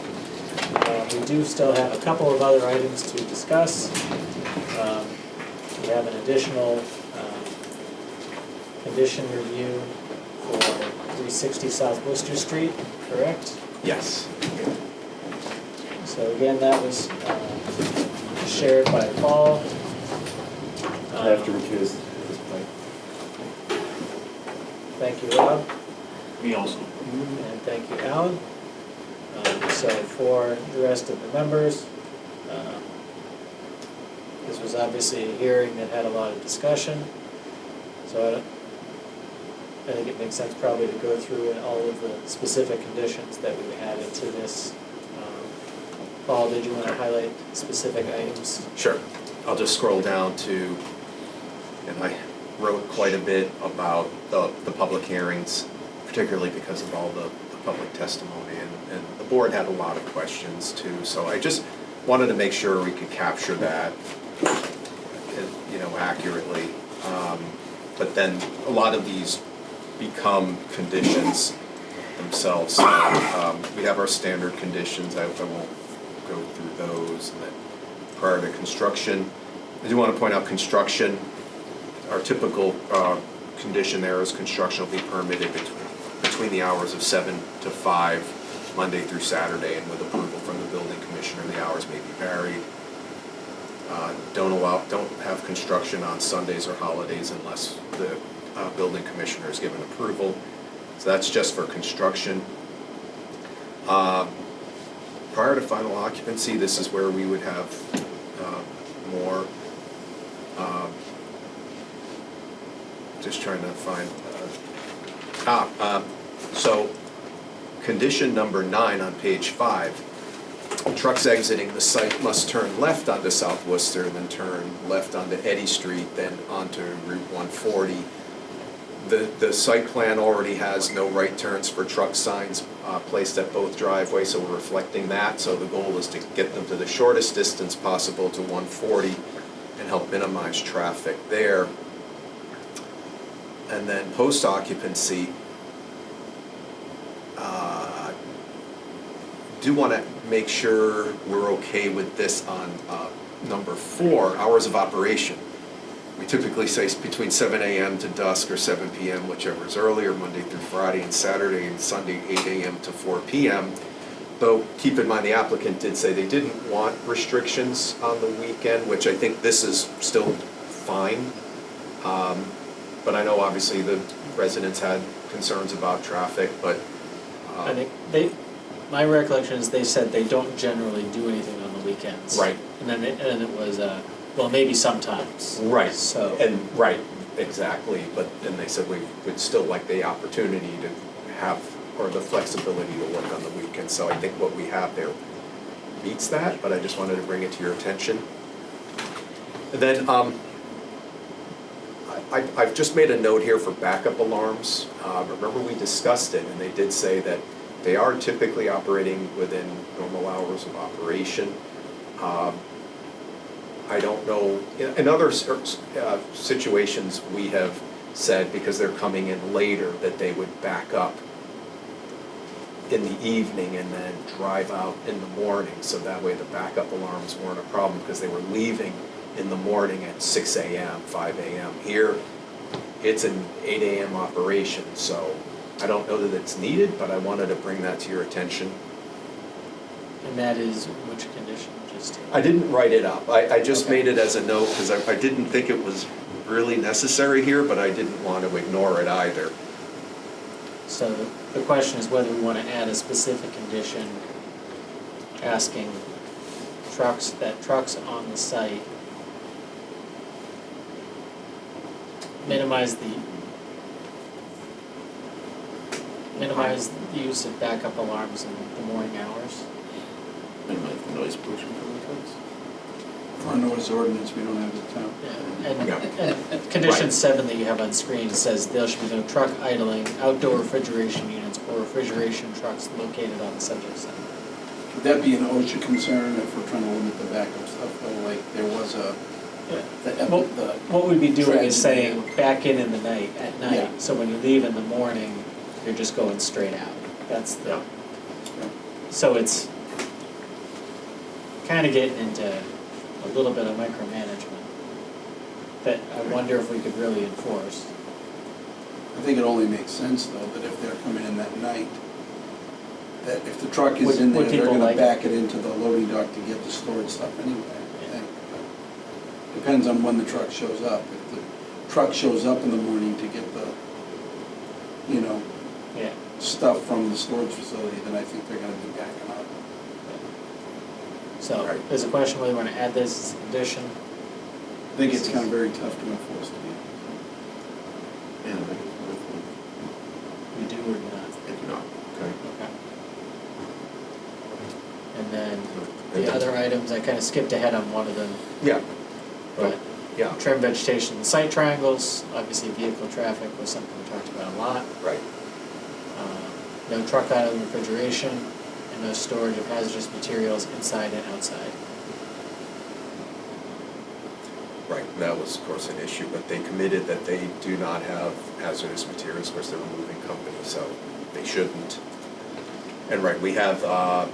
We do still have a couple of other items to discuss. We have an additional condition review for 360 South Worcester Street, correct? Yes. So again, that was shared by Paul. I have to recuse at this point. Thank you, Rob, Me also. and thank you, Alan. So for the rest of the members, this was obviously a hearing that had a lot of discussion. So I think it makes sense probably to go through all of the specific conditions that we added to this. Paul, did you want to highlight specific items? Sure. I'll just scroll down to, and I wrote quite a bit about the public hearings, particularly because of all the public testimony, and the board had a lot of questions too, so I just wanted to make sure we could capture that, accurately. But then a lot of these become conditions themselves. We have our standard conditions, I won't go through those. And then prior to construction, I do want to point out construction, our typical condition there is construction will be permitted between the hours of 7 to 5, Monday through Saturday, and with approval from the building commissioner, the hours may be varied. Don't have construction on Sundays or holidays unless the building commissioner is given approval. So that's just for construction. Prior to final occupancy, this is where we would have more. Just trying to find. So condition number 9 on page 5. Trucks exiting the site must turn left onto South Worcester, then turn left onto Eddy Street, then onto Route 140. The site plan already has no right turns for truck signs placed at both driveways, so we're reflecting that. So the goal is to get them to the shortest distance possible to 140 and help minimize traffic there. And then post-occupancy, do want to make sure we're okay with this on number 4, hours of operation. We typically say between 7 a.m. to dusk or 7 p.m., whichever is earlier, Monday through Friday, and Saturday and Sunday, 8 a.m. to 4 p.m. Though, keep in mind, the applicant did say they didn't want restrictions on the weekend, which I think this is still fine. But I know obviously the residents had concerns about traffic, but. I think my recollection is they said they don't generally do anything on the weekends. Right. And then it was, well, maybe sometimes. Right. So. And, right, exactly, but then they said we would still like the opportunity to have, or the flexibility to work on the weekend. So I think what we have there meets that, but I just wanted to bring it to your attention. And then, I've just made a note here for backup alarms. Remember we discussed it, and they did say that they are typically operating within normal hours of operation. I don't know, in other situations, we have said, because they're coming in later, that they would back up in the evening and then drive out in the morning, so that way the backup alarms weren't a problem, because they were leaving in the morning at 6 a.m., 5 a.m. Here, it's an 8 a.m. operation, so I don't know that it's needed, but I wanted to bring that to your attention. And that is which condition, just? I didn't write it up. I just Okay. made it as a note because I didn't think it was really necessary here, but I didn't want to ignore it either. So the question is whether we want to add a specific condition asking trucks on the site minimize the use of backup alarms in the morning hours. Minimize the noise pollution from the trucks. For our noise ordinance, we don't have the town. And condition 7 that you have on screen says there should be no truck idling, outdoor refrigeration units, or refrigeration trucks located on the subject site. Would that be an OSHA concern if we're trying to limit the backup stuff, though, like there was a, What we'd be doing is tragedy. saying back in the night, at night, Yeah. so when you leave in the morning, you're just going straight out. That's the, so it's, kind of getting into a little bit of micromanagement that I wonder if we could really enforce. I think it only makes sense though, that if they're coming in that night, that if the truck is Would- in there, would they're people gonna like it? back it into the loading dock to get the storage stuff anyway, I think. Depends on when the truck shows up. If the truck shows up in the morning to get the, you know, Yeah. stuff from the storage facility, then I think they're gonna be backing up. So Right. there's a question whether we want to add this as a condition. I think it's kind of very tough to enforce, to be honest. Yeah, We do or not? I do not, okay. Okay. And then the other items, I kind of skipped ahead on one of them, Yeah, but yeah, trim vegetation, site triangles, obviously vehicle traffic was something we talked about a lot. right. No truck island refrigeration, and no storage of hazardous materials inside and outside. Right, and that was, of course, an issue, but they committed that they do not have hazardous materials, of course, they're a moving company, so they shouldn't. And right, we have,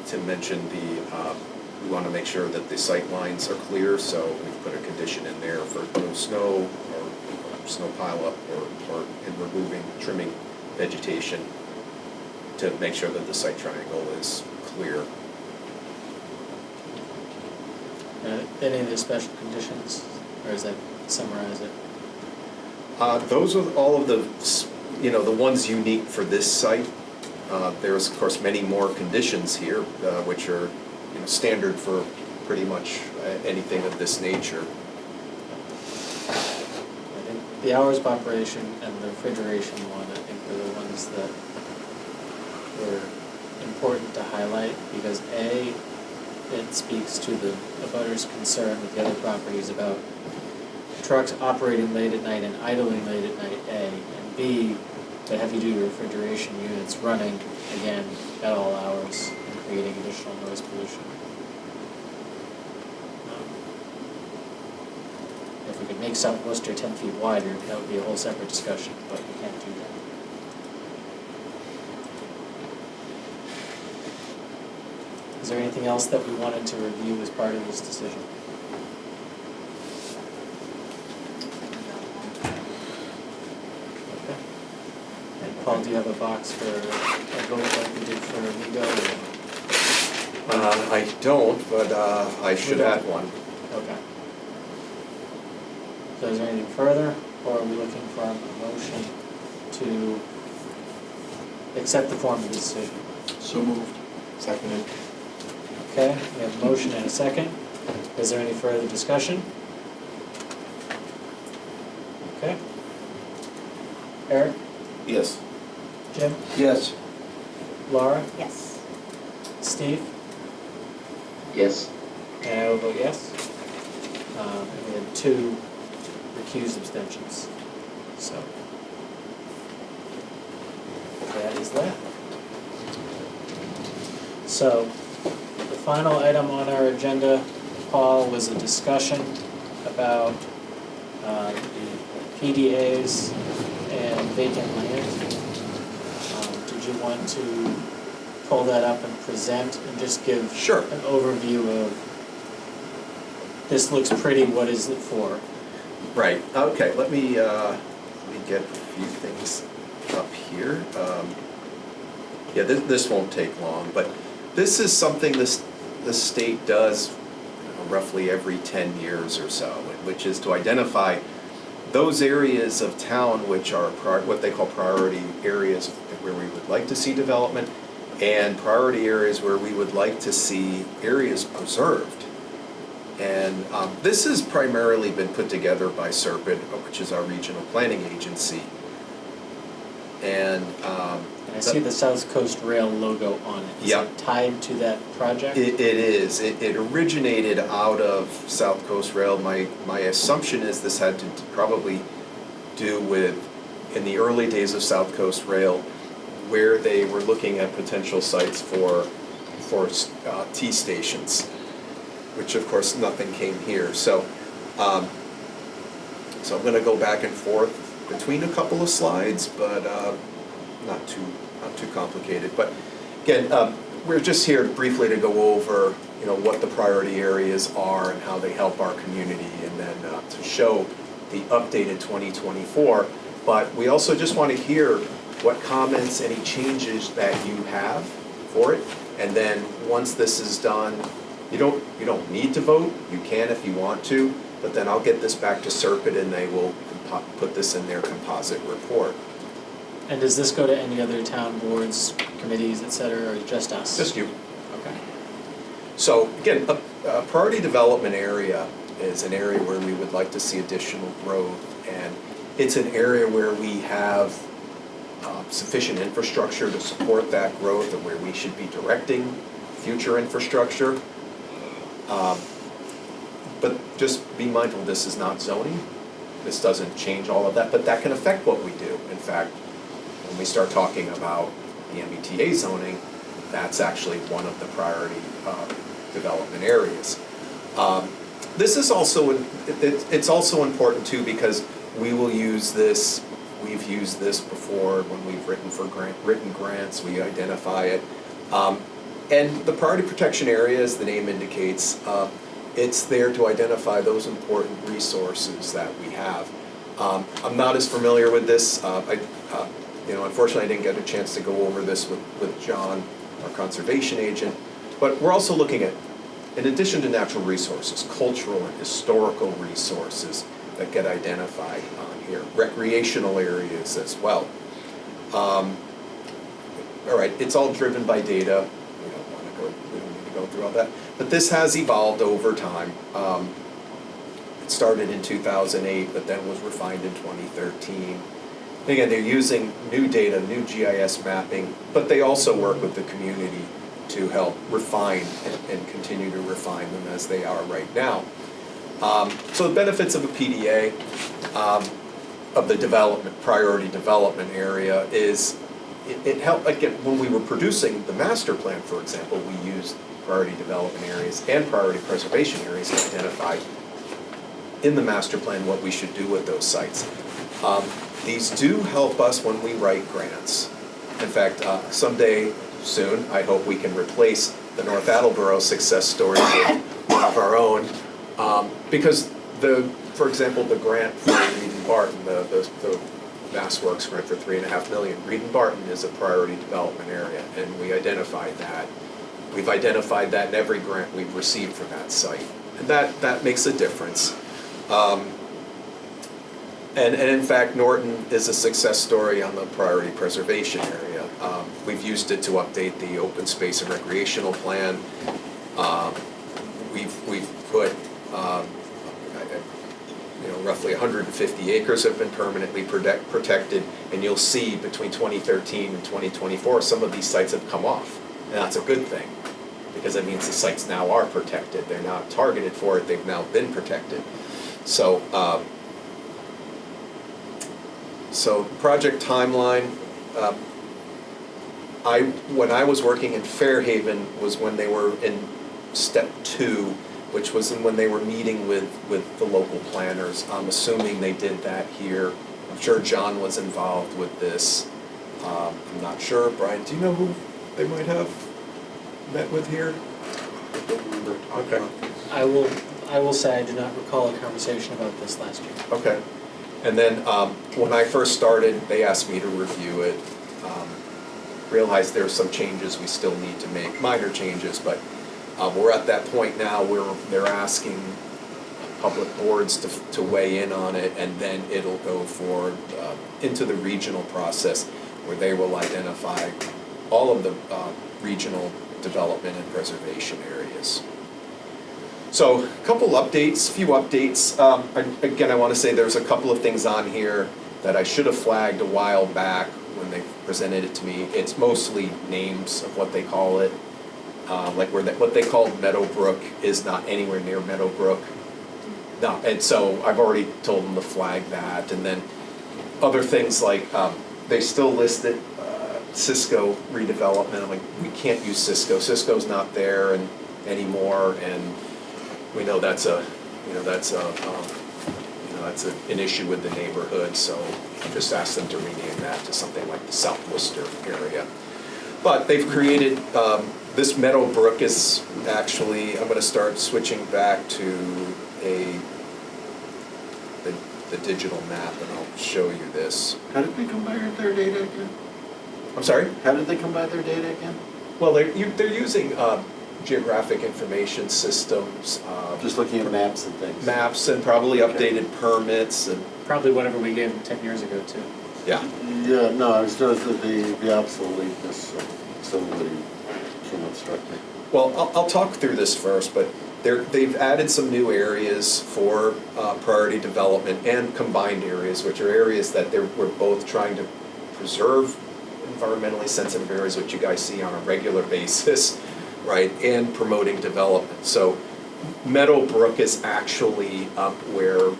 Tim mentioned we want to make sure that the sight lines are clear, so we've put a condition in there for no snow or snow pileup or in removing, trimming vegetation to make sure that the sight triangle is clear. Any of the special conditions, or does that summarize it? Those are all of the, the ones unique for this site. There's, of course, many more conditions here, which are, standard for pretty much anything of this nature. I think the hours of operation and the refrigeration one, I think are the ones that were important to highlight, because A, it speaks to the abutters' concern with the other properties about trucks operating late at night and idling late at night, A, and B, the heavy-duty refrigeration units running, again, at all hours and creating additional noise pollution. If we could make South Worcester 10 feet wider, that would be a whole separate discussion, but we can't do that. Is there anything else that we wanted to review as part of this decision? Okay. And Paul, do you have a box for a vote like we did for Amigo? I don't, but I should add one. Okay. So is there anything further, or are we looking for a motion to accept the form of the decision? So moved. Seconded. Okay, we have a motion and a second. Is there any further discussion? Okay. Eric, Yes. Jim, Yes. Laura, Yes. Steve, Yes. and I will vote yes. And we had 2 recused abstentions, so that is that. So, the final item on our agenda, Paul, was a discussion about the PDAs and vacant land. Did you want to pull that up and present and just give Sure. an overview of, this looks pretty, what is it for? Right, okay, let me get a few things up here. Yeah, this won't take long, but this is something the state does roughly every 10 years or so, which is to identify those areas of town which are what they call priority areas where we would like to see development, and priority areas where we would like to see areas preserved. And this has primarily been put together by SERPID, which is our regional planning agency. And And I see the South Coast Rail logo on it. Is Yeah. it tied to that project? It is. It originated out of South Coast Rail. My assumption is this had to probably do with, in the early days of South Coast Rail, where they were looking at potential sites for T stations, which of course nothing came here. So I'm going to go back and forth between a couple of slides, but not too complicated. But again, we're just here briefly to go over, what the priority areas are and how they help our community, and then to show the updated 2024. But we also just want to hear what comments, any changes that you have for it. And then once this is done, you don't need to vote. You can if you want to, but then I'll get this back to Serpent and they will put this in their composite report. And does this go to any other town boards, committees, et cetera, or just us? Just you. Okay. So again, a priority development area is an area where we would like to see additional growth, and it's an area where we have sufficient infrastructure to support that growth and where we should be directing future infrastructure. But just be mindful, this is not zoning. This doesn't change all of that, but that can affect what we do. In fact, when we start talking about the MBTA zoning, that's actually one of the priority development areas. This is also, it's also important too, because we will use this, we've used this before when we've written grants, we identify it. And the priority protection area, as the name indicates, it's there to identify those important resources that we have. I'm not as familiar with this. Unfortunately, I didn't get a chance to go over this with John, our conservation agent. But we're also looking at, in addition to natural resources, cultural and historical resources that get identified on here, recreational areas as well. All right, it's all driven by data. We don't need to go through all that. But this has evolved over time. It started in 2008, but then was refined in 2013. Again, they're using new data, new GIS mapping, but they also work with the community to help refine and continue to refine them as they are right now. So the benefits of a PDA, of the development, priority development area is, it helped, again, when we were producing the master plan, for example, we used priority development areas and priority preservation areas to identify in the master plan what we should do with those sites. These do help us when we write grants. In fact, someday soon, I hope we can replace the North Attleboro success story with one of our own. Because for example, the grant for Reed and Barton, the MassWorks grant for $3.5 million, Reed and Barton is a priority development area, and we identified that. We've identified that in every grant we've received for that site, and that makes a difference. And in fact, Norton is a success story on the priority preservation area. We've used it to update the open space and recreational plan. We've put, roughly 150 acres have been permanently protected, and you'll see between 2013 and 2024, some of these sites have come off, and that's a good thing, because that means the sites now are protected. They're not targeted for it, they've now been protected. So, project timeline, when I was working in Fairhaven was when they were in step 2, which was when they were meeting with the local planners. I'm assuming they did that here. I'm sure John was involved with this. I'm not sure. Brian, do you know who they might have met with here? Okay. I will say I do not recall a conversation about this last year. Okay. And then when I first started, they asked me to review it. Realized there are some changes we still need to make, minor changes, but we're at that point now where they're asking public boards to weigh in on it, and then it'll go forward into the regional process where they will identify all of the regional development and preservation areas. So a couple updates, few updates. Again, I want to say there's a couple of things on here that I should have flagged a while back when they presented it to me. It's mostly names of what they call it. Like what they called Meadowbrook is not anywhere near Meadowbrook. No, and so I've already told them to flag that. And then other things like they still listed Cisco redevelopment. I'm like, we can't use Cisco. Cisco's not there anymore, and we know that's an issue with the neighborhood. So I just asked them to rename that to something like the South Worcester area. But they've created, this Meadowbrook is actually, I'm gonna start switching back to the digital map, and I'll show you this. How did they come by their data again? I'm sorry? How did they come by their data again? Well, they're using geographic information systems, Just looking at maps and things. maps, and probably updated permits, and, Probably whatever we gave them 10 years ago too. yeah. Yeah, no, I was noticing that the obsoleteness of some of the somewhat struck me. Well, I'll talk through this first, but they've added some new areas for priority development and combined areas, which are areas that we're both trying to preserve environmentally sensitive areas, which you guys see on a regular basis, right, and promoting development. So Meadowbrook is actually up where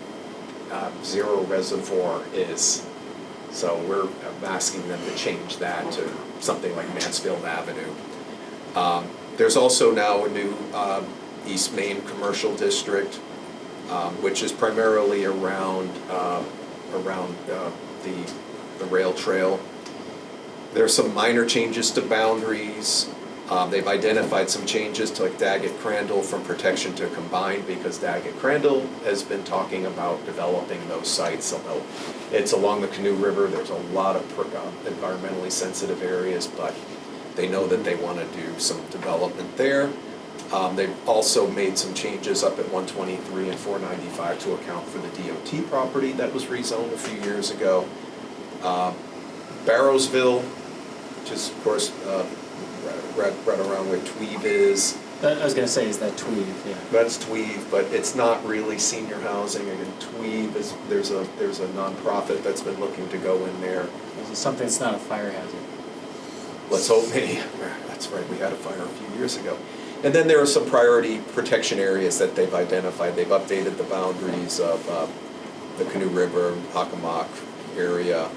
Zero Reservoir is. So we're asking them to change that to something like Mansfield Avenue. There's also now a new East Main Commercial District, which is primarily around the rail trail. There's some minor changes to boundaries. They've identified some changes to like Daggett Crandall from protection to combined, because Daggett Crandall has been talking about developing those sites, although it's along the Canoe River. There's a lot of environmentally sensitive areas, but they know that they want to do some development there. They've also made some changes up at 123 and 495 to account for the DOT property that was rezoned a few years ago. Barrowsville, which is of course right around where Tweed is. I was gonna say, is that Tweed, yeah. That's Tweed, but it's not really senior housing. Again, Tweed, there's a nonprofit that's been looking to go in there. Is it something that's not a fire hazard? Let's hope maybe. That's right, we had a fire a few years ago. And then there are some priority protection areas that they've identified. They've updated the boundaries of the Canoe River, Hockomock area.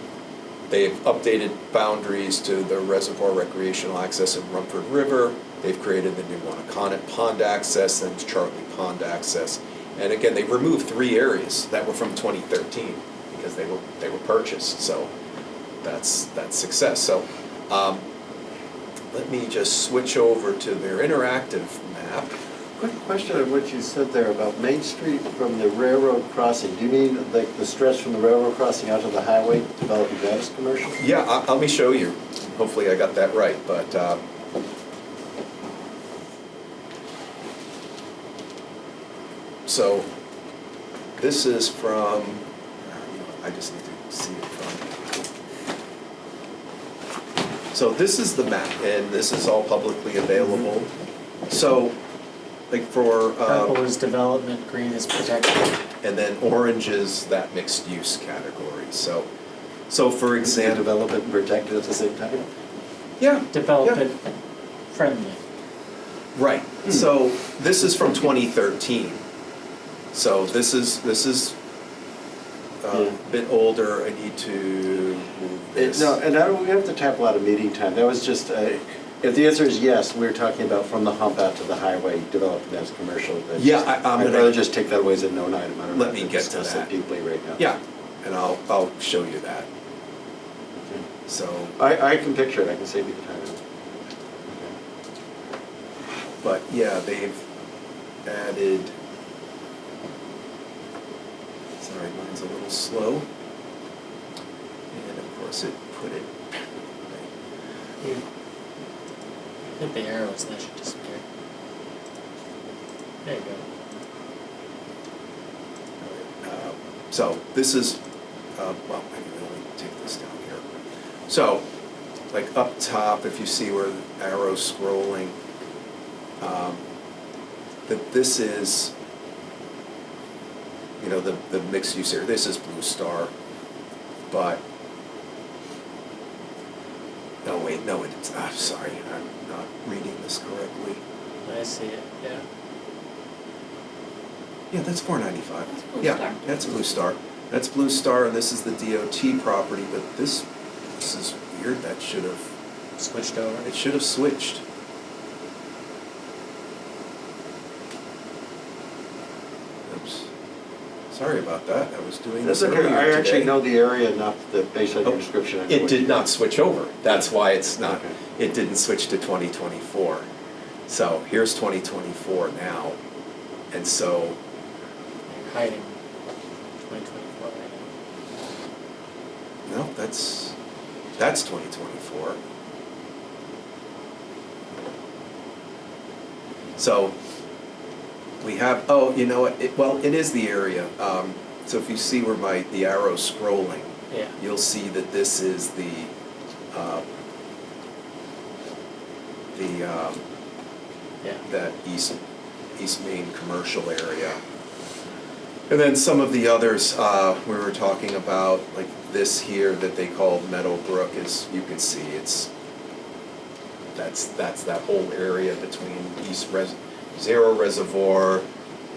They've updated boundaries to the reservoir recreational access in Rumford River. They've created the new Wanaconnet Pond access and Charlie Pond access. And again, they've removed 3 areas that were from 2013 because they were purchased. So that's success. So let me just switch over to their interactive map. Quick question on what you said there about Main Street from the railroad crossing. Do you mean like the stretch from the railroad crossing out to the highway, developing that as commercial? Yeah, let me show you. Hopefully I got that right, but so this is from, I just need to see it from. So this is the map, and this is all publicly available. So, like for Purple is development, green is protection. and then orange is that mixed use category. So for And example, development and protected at the same time? yeah, Development friendly. right. So this is from 2013. So this is a bit older. I need to move this. No, and we have to tap a lot of meeting time. That was just, if the answer is yes, we're talking about from the hump out to the highway, developing that as commercial. That's Yeah, just- I'm I'd gonna- rather just take that away as a known item. I don't Let have me to get to discuss that. it deeply right now. Yeah, and I'll show you that. So, I can picture it, I can save you the time. but yeah, they've added. Sorry, mine's a little slow. And of course it put it. Hit the arrows and that should disappear. There you go. So this is, well, I can really take this down here. So, like up top, if you see where the arrow's scrolling, that this is, you know, the mixed use area. This is Blue Star, but, no, wait, no, it's, I'm sorry, I'm not reading this correctly. I see it, yeah. Yeah, that's 495. Blue Yeah, Star. that's Blue Star. That's Blue Star, and this is the DOT property, but this is weird. That should have, Switched over. it should have switched. Oops. Sorry about that, I was doing That's this okay, earlier I actually today. know the area enough that based on your Oh, description. I know It what did you- not switch over, that's why it's not, Okay. it didn't switch to 2024. So here's 2024 now, and so, You're hiding 2024 right no, that's 2024. So, we have, oh, you know what, well, it is the area. So if you see where the arrow's scrolling, now. Yeah. you'll see that this is Yeah. that East Main commercial area. And then some of the others, we were talking about, like this here that they call Meadowbrook, is, you can see, that's that whole area between Zero Reservoir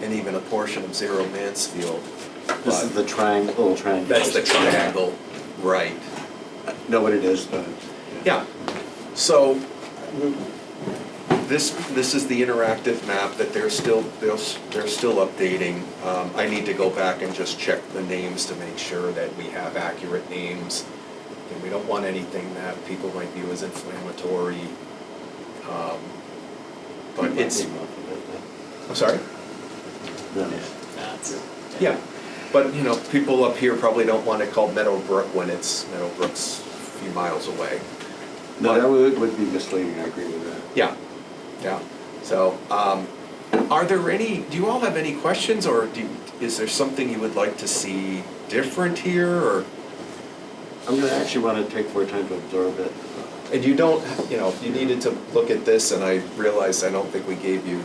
and even a portion of Zero Mansfield. This is the triangle, little triangle. That's the triangle, right. Know what it is, but. Yeah, so this is the interactive map that they're still updating. I need to go back and just check the names to make sure that we have accurate names. And we don't want anything that people might view as inflammatory. But it's, I'm sorry? No. That's, Yeah, but you know, people up here probably don't want it called Meadowbrook when Meadowbrook's a few miles away. No, that would be misleading, I agree with that. Yeah, yeah. So, are there any, do you all have any questions, or is there something you would like to see different here, or? I'm gonna actually wanna take more time to absorb it. And you don't, you know, if you needed to look at this, and I realized I don't think we gave you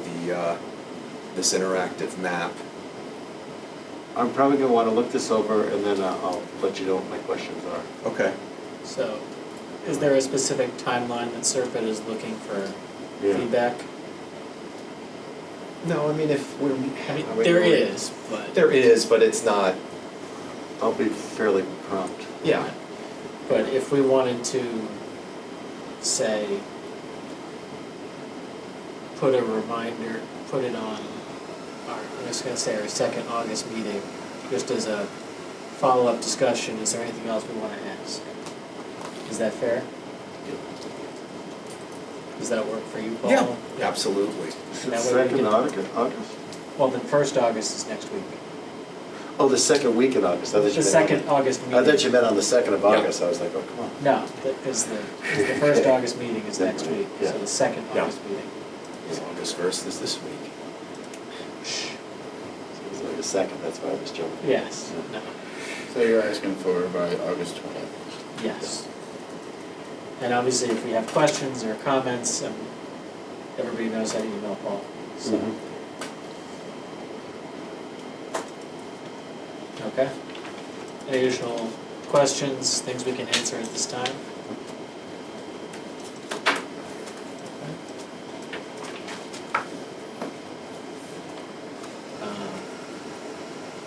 this interactive map. I'm probably gonna wanna look this over and then I'll let you know what my questions are. Okay. so, is there a specific timeline that Serpent is looking for Yeah. feedback? No, I mean, if we're. I mean, there is, but. There is, but it's not, I'll be fairly prompt. yeah. But if we wanted to, say, put a reminder, put it on our, I'm just gonna say our second August meeting, just as a follow-up discussion, is there anything else we wanna ask? Is that fair? Does that work for you, Paul? Yeah, absolutely. Is That it way we second can- August? Well, the first August is next week. Oh, the second week in August, I thought you The meant. second August meeting. I thought you meant on the 2nd of Yeah. August, I was like, oh, come on. No, because the first August meeting is Never next mind. week, Yeah. so the second Yeah. August meeting. August 1st is this week. It was like the 2nd, that's why I was joking. Yes, no, So you're asking for by August 20th? yes. And obviously, if we have questions or comments, everybody knows how to email Paul, so. Mhm. Okay. Any additional questions, things we can answer at this time?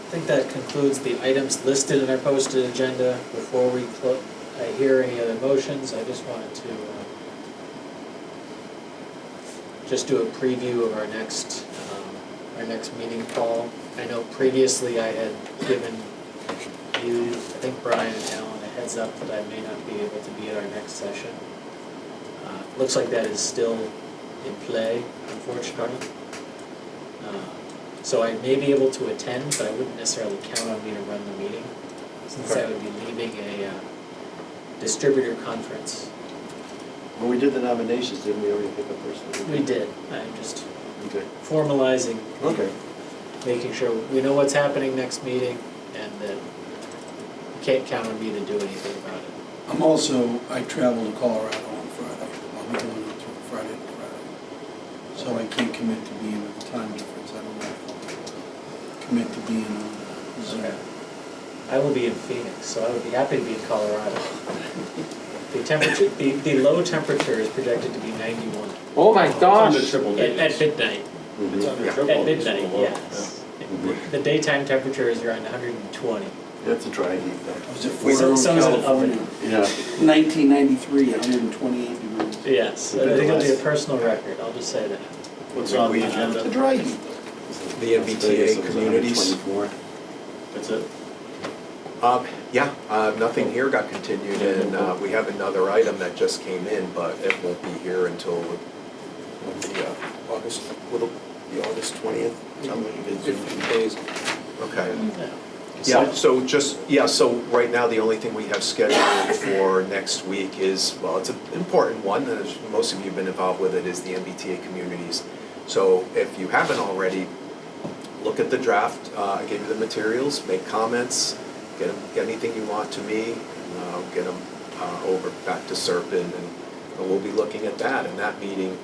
I think that concludes the items listed in our posted agenda. Before we hear any other motions, I just wanted to just do a preview of our next meeting, Paul. I know previously I had given you, I think Brian and Alan, a heads up that I may not be able to be at our next session. Looks like that is still in play, unfortunately. So I may be able to attend, but I wouldn't necessarily count on me to run the meeting, since I would be leaving a distributor conference. When we did the nominations, didn't we already pick a person? We did, I'm just Okay. formalizing, Okay. making sure we know what's happening next meeting, and that you can't count on me to do anything about it. I'm also, I travel to Colorado on Friday. I'll be doing it through Friday to Friday. So I can't commit to being with the time difference. I don't know if I'll commit to being on Zoom. Okay. I will be in Phoenix, so I would be happy to be in Colorado. The temperature, the low temperature is projected to be 91 Oh my gosh! at midnight. Mhm. At midnight, yes. The daytime temperature is around 120. That's a dry heat though. I was at So- Fort so Irwin, is it California. Yeah. 1993, 128 degrees. Yes, I think it'll be a personal record, I'll just say that. What's on the It's a agenda? dry heat. The MBTA communities. 24. That's it? Yeah, nothing here got continued, and we have another item that just came in, but it won't be here until the August, will be August 20th? 15 days. Okay. Yeah. Yeah, so right now, the only thing we have scheduled for next week is, well, it's an important one, and as most of you have been involved with it, is the MBTA communities. So if you haven't already, look at the draft, I gave you the materials, make comments, get anything you want to me, and I'll get them over back to Serpent, and we'll be looking at that. And that meeting,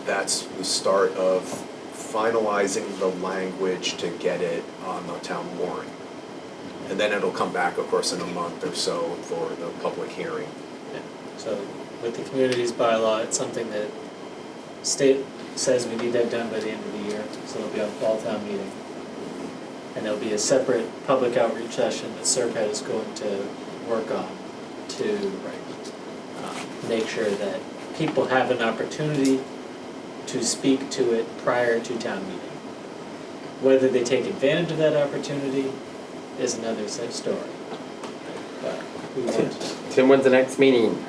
that's the start of finalizing the language to get it on the town warrant. And then it'll come back, of course, in a month or so for the public hearing. Yeah. So with the communities bylaw, it's something that state says we need to have done by the end of the year, so it'll be a fall town meeting. And there'll be a separate public outreach session that Serpent is going to work on to make sure that people have an opportunity to speak to it prior to town meeting. Whether they take advantage of that opportunity is another story. But we want to. Tim, when's the next meeting?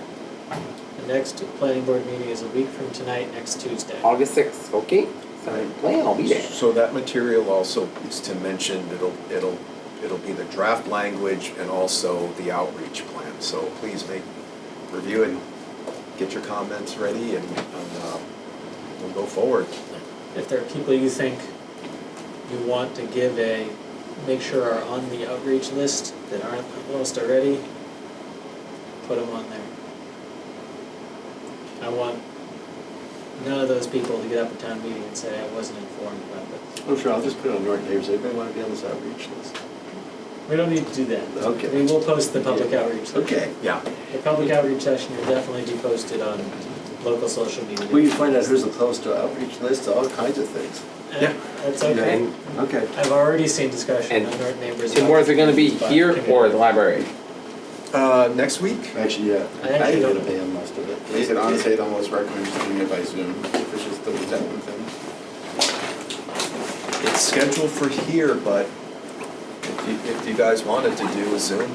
The next planning board meeting is a week from tonight, next Tuesday. August 6th, okay. So plan, I'll be there. So that material also, as Tim mentioned, it'll be the draft language and also the outreach plan. So please review and get your comments ready, and we'll go forward. If there are people you think you want to make sure are on the outreach list that aren't on the list already, put them on there. I want none of those people to get up at town meeting and say, I wasn't informed about this. Oh, sure, I'll just put it on Norton Neighbors. Anybody want to be on this outreach list? We don't need to do that. Okay. We will post the public outreach session. Okay. Yeah. The public outreach session will definitely be posted on local social media. We can find out who's opposed to outreach lists, all kinds of things. Yeah. That's okay. And Okay. I've already seen discussion And on Norton Neighbors. Tim, where's it gonna be, here or the library? Next week? Actually, yeah. I actually did don't- a band most of it. They said honestly, I'd almost recommend just doing it by Zoom, if it's just that one thing. It's scheduled for here, but if you guys wanted to do a Zoom,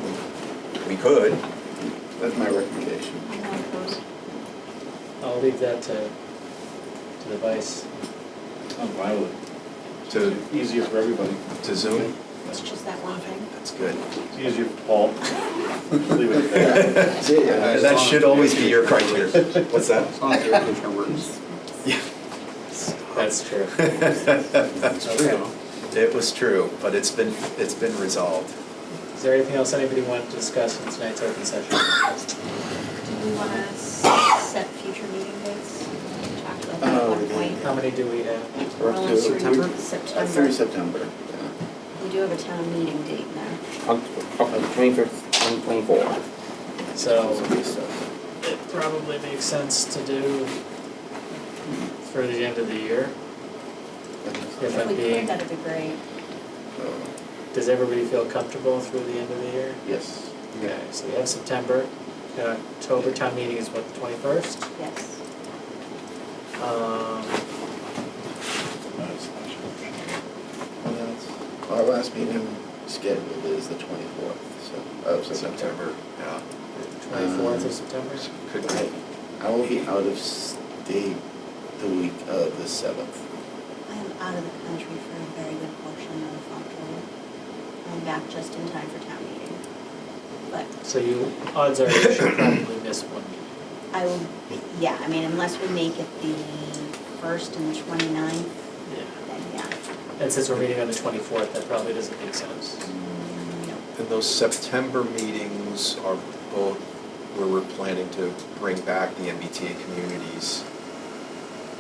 we could. That's my recommendation. I'm not opposed. I'll leave that to the vice. I'm fine with To, it. Easier for everybody. to Zoom? It's just that one thing. That's good. It's easier for Paul. Leave it at that. See ya. That should always be your criteria. What's that? As long as the air conditioner works. That's true. It's true though. It was true, but it's been resolved. Is there anything else anybody wanted to discuss in tonight's open session? Do we want to set future meeting dates? We talked about that at one point. How many do we have? We're only through September? September. Through September, yeah. We do have a town meeting date now. October 25th, 2024. So Okay, so, it probably makes sense to do for the end of the year. If If I'm we being, could, that'd be great. does everybody feel comfortable through the end of the year? yes. Okay, so we have September, October town meeting is what, the 21st? Yes. Our last meeting scheduled is the 24th, so, of September. Yeah. 24th of September? Could be. I will be out of state the week of the 7th. I am out of the country for a very good portion of October. I'm back just in time for town meeting. But So odds are you should probably miss one meeting. I will, yeah, I mean, unless we make it the 1st and 29th, Yeah. then yeah. And since we're meeting on the 24th, that probably doesn't make sense. No. And those September meetings are both where we're planning to bring back the MBTA communities.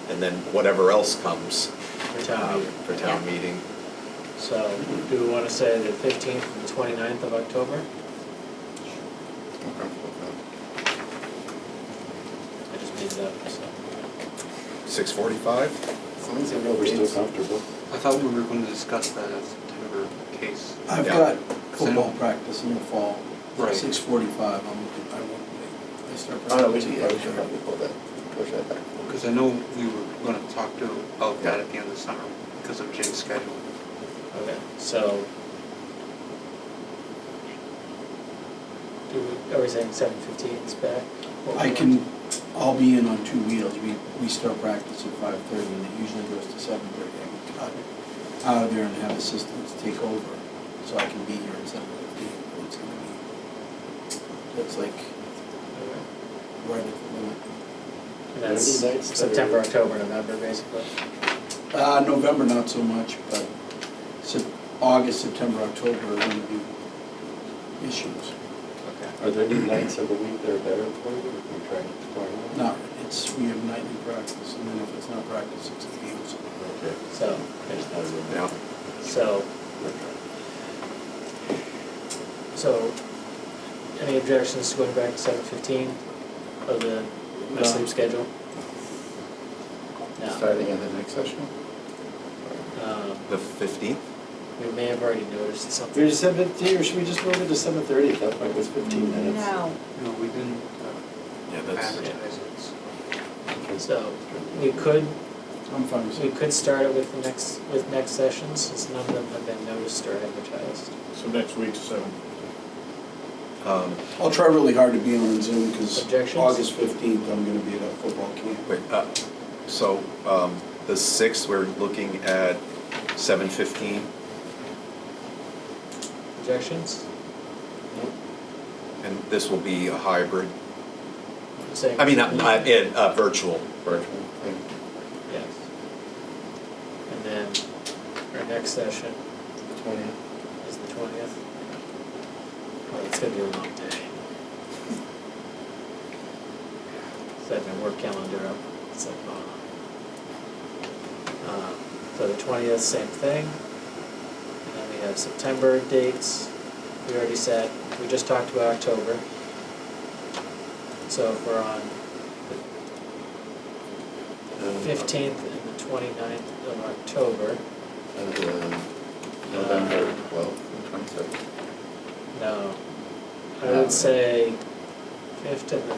And then whatever else comes For town meeting. for town meeting. So do we want to say the 15th and the 29th of October? I'm comfortable with I just made it up, so. 6:45? that. As long as everybody's still comfortable. I thought we were going to discuss that as September case. I've Yeah. got football practice in the fall, Right. 6:45, I won't make, I start Oh, no, we practicing. should probably push that back. Because I know we were going to talk about that at the end of the summer because of Jay's schedule. Okay, so. Are we saying 7:15 is back? I'll be in on two wheels. We start practice at 5:30 and it usually goes to 7:30. I can cut out of there and have assistants take over, so I can be here at 7:15. It's gonna be, it's like right at the limit. And that's Monday nights that September, are- October, November, basically. November not so much, but August, September, October are gonna be issues. Okay. Are there any nights of the week that are better for you? If we try to explore that? No, we have nightly practice, and then if it's not practice, it's games. Okay. So, There's not a room. Yeah. so, any objections to going back to 7:15 of the No. sleep schedule? No. Starting in the next session? The 15th? We may have already noticed something. There's 7:15, or should we just move it to 7:30? That might was 15 minutes. No, No, we didn't Yeah, that's, advertise it. So, we could I'm fine with it. start it with next sessions, since none of them have been noticed or advertised. So next week's 7. I'll try really hard to be on Zoom, because Objections? August 15th, I'm gonna be at a football camp. wait, so, the 6th, we're looking at 7:15, Objections? and this will be a hybrid. Saying- I mean, virtual. Virtual thing? Yes. And then our next session 20th. is the 20th. Oh, it's gonna be a long day. Set my work calendar up. It's like, so the 20th, same thing. And then we have September dates. We already said, we just talked about October. So if we're on the 15th and the 29th of October, November 12th and 27th. no. I would say 5th and the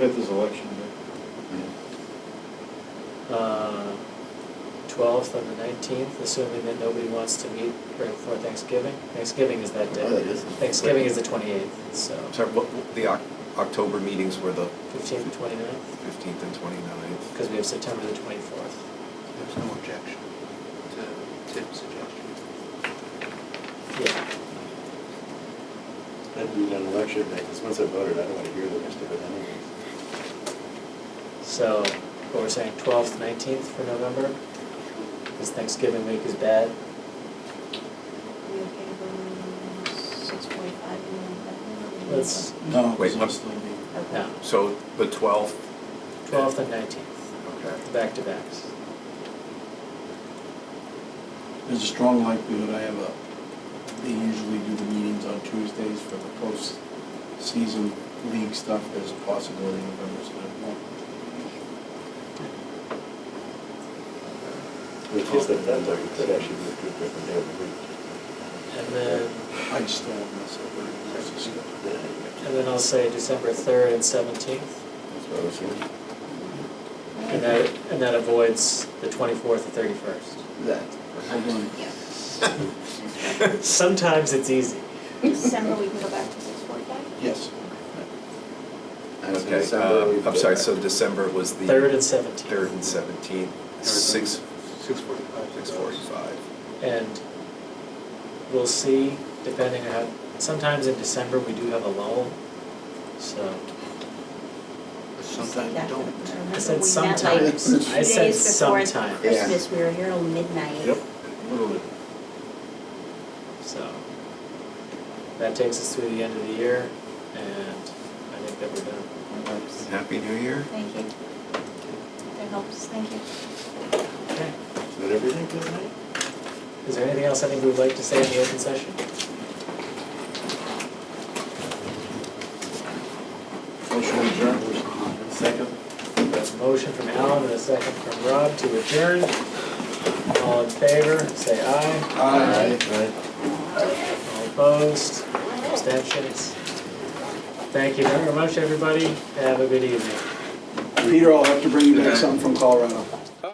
5th is election day. 12th and the 19th, assuming that nobody wants to meet right before Thanksgiving. Thanksgiving is that day. Oh, that is. Thanksgiving is the 28th, so Sorry, what, the October meetings were the 15th and 29th, 15th and 29th? because we have September the 24th. There's no objection to Tim's suggestion. Yeah, That'd be an election day, because once I voted, I don't want to hear the rest of it anyway. so what we're saying, 12th, 19th for November, because Thanksgiving week is bad. we okay going 6:45 in November? Let's, No, Wait, because I'll still be. Okay. no, So the 12th, 12th and 19th, okay. back-to-backs. There's a strong likelihood they usually do the meetings on Tuesdays for the post-season league stuff. There's a possibility November's gonna be more. With kids that done, though, you could actually do a good different day of the week. And then, I just don't want to mess up everybody's schedule. and then I'll say December 3rd and 17th. That's what I was saying. And that avoids the 24th and 31st. That. Hold on. Yeah. Sometimes it's easy. December, we can go back to 6:45? Yes. And Okay, December, we I'm sorry, so December was the 3rd and 17th. 3rd and 17th, 6:45. 6:45. And we'll see, depending on how, sometimes in December, we do have a lull, so. Sometimes you don't. I said sometimes. I said 2 days before sometimes. Christmas, we were here till midnight. Yep, literally. So, that takes us through the end of the year, and I think that we're done. Happy New Year. Thank you. That helps, thank you. Okay. Is that everything for tonight? Is there anything else I think we would like to say in the open session? Motion adjourned. Second? That's a motion from Alan and a second from Rob to adjourn. All in favor, say aye. Aye. All opposed, abstentions. Thank you very much, everybody. Have a good evening. Peter, I'll have to bring you back something from Colorado.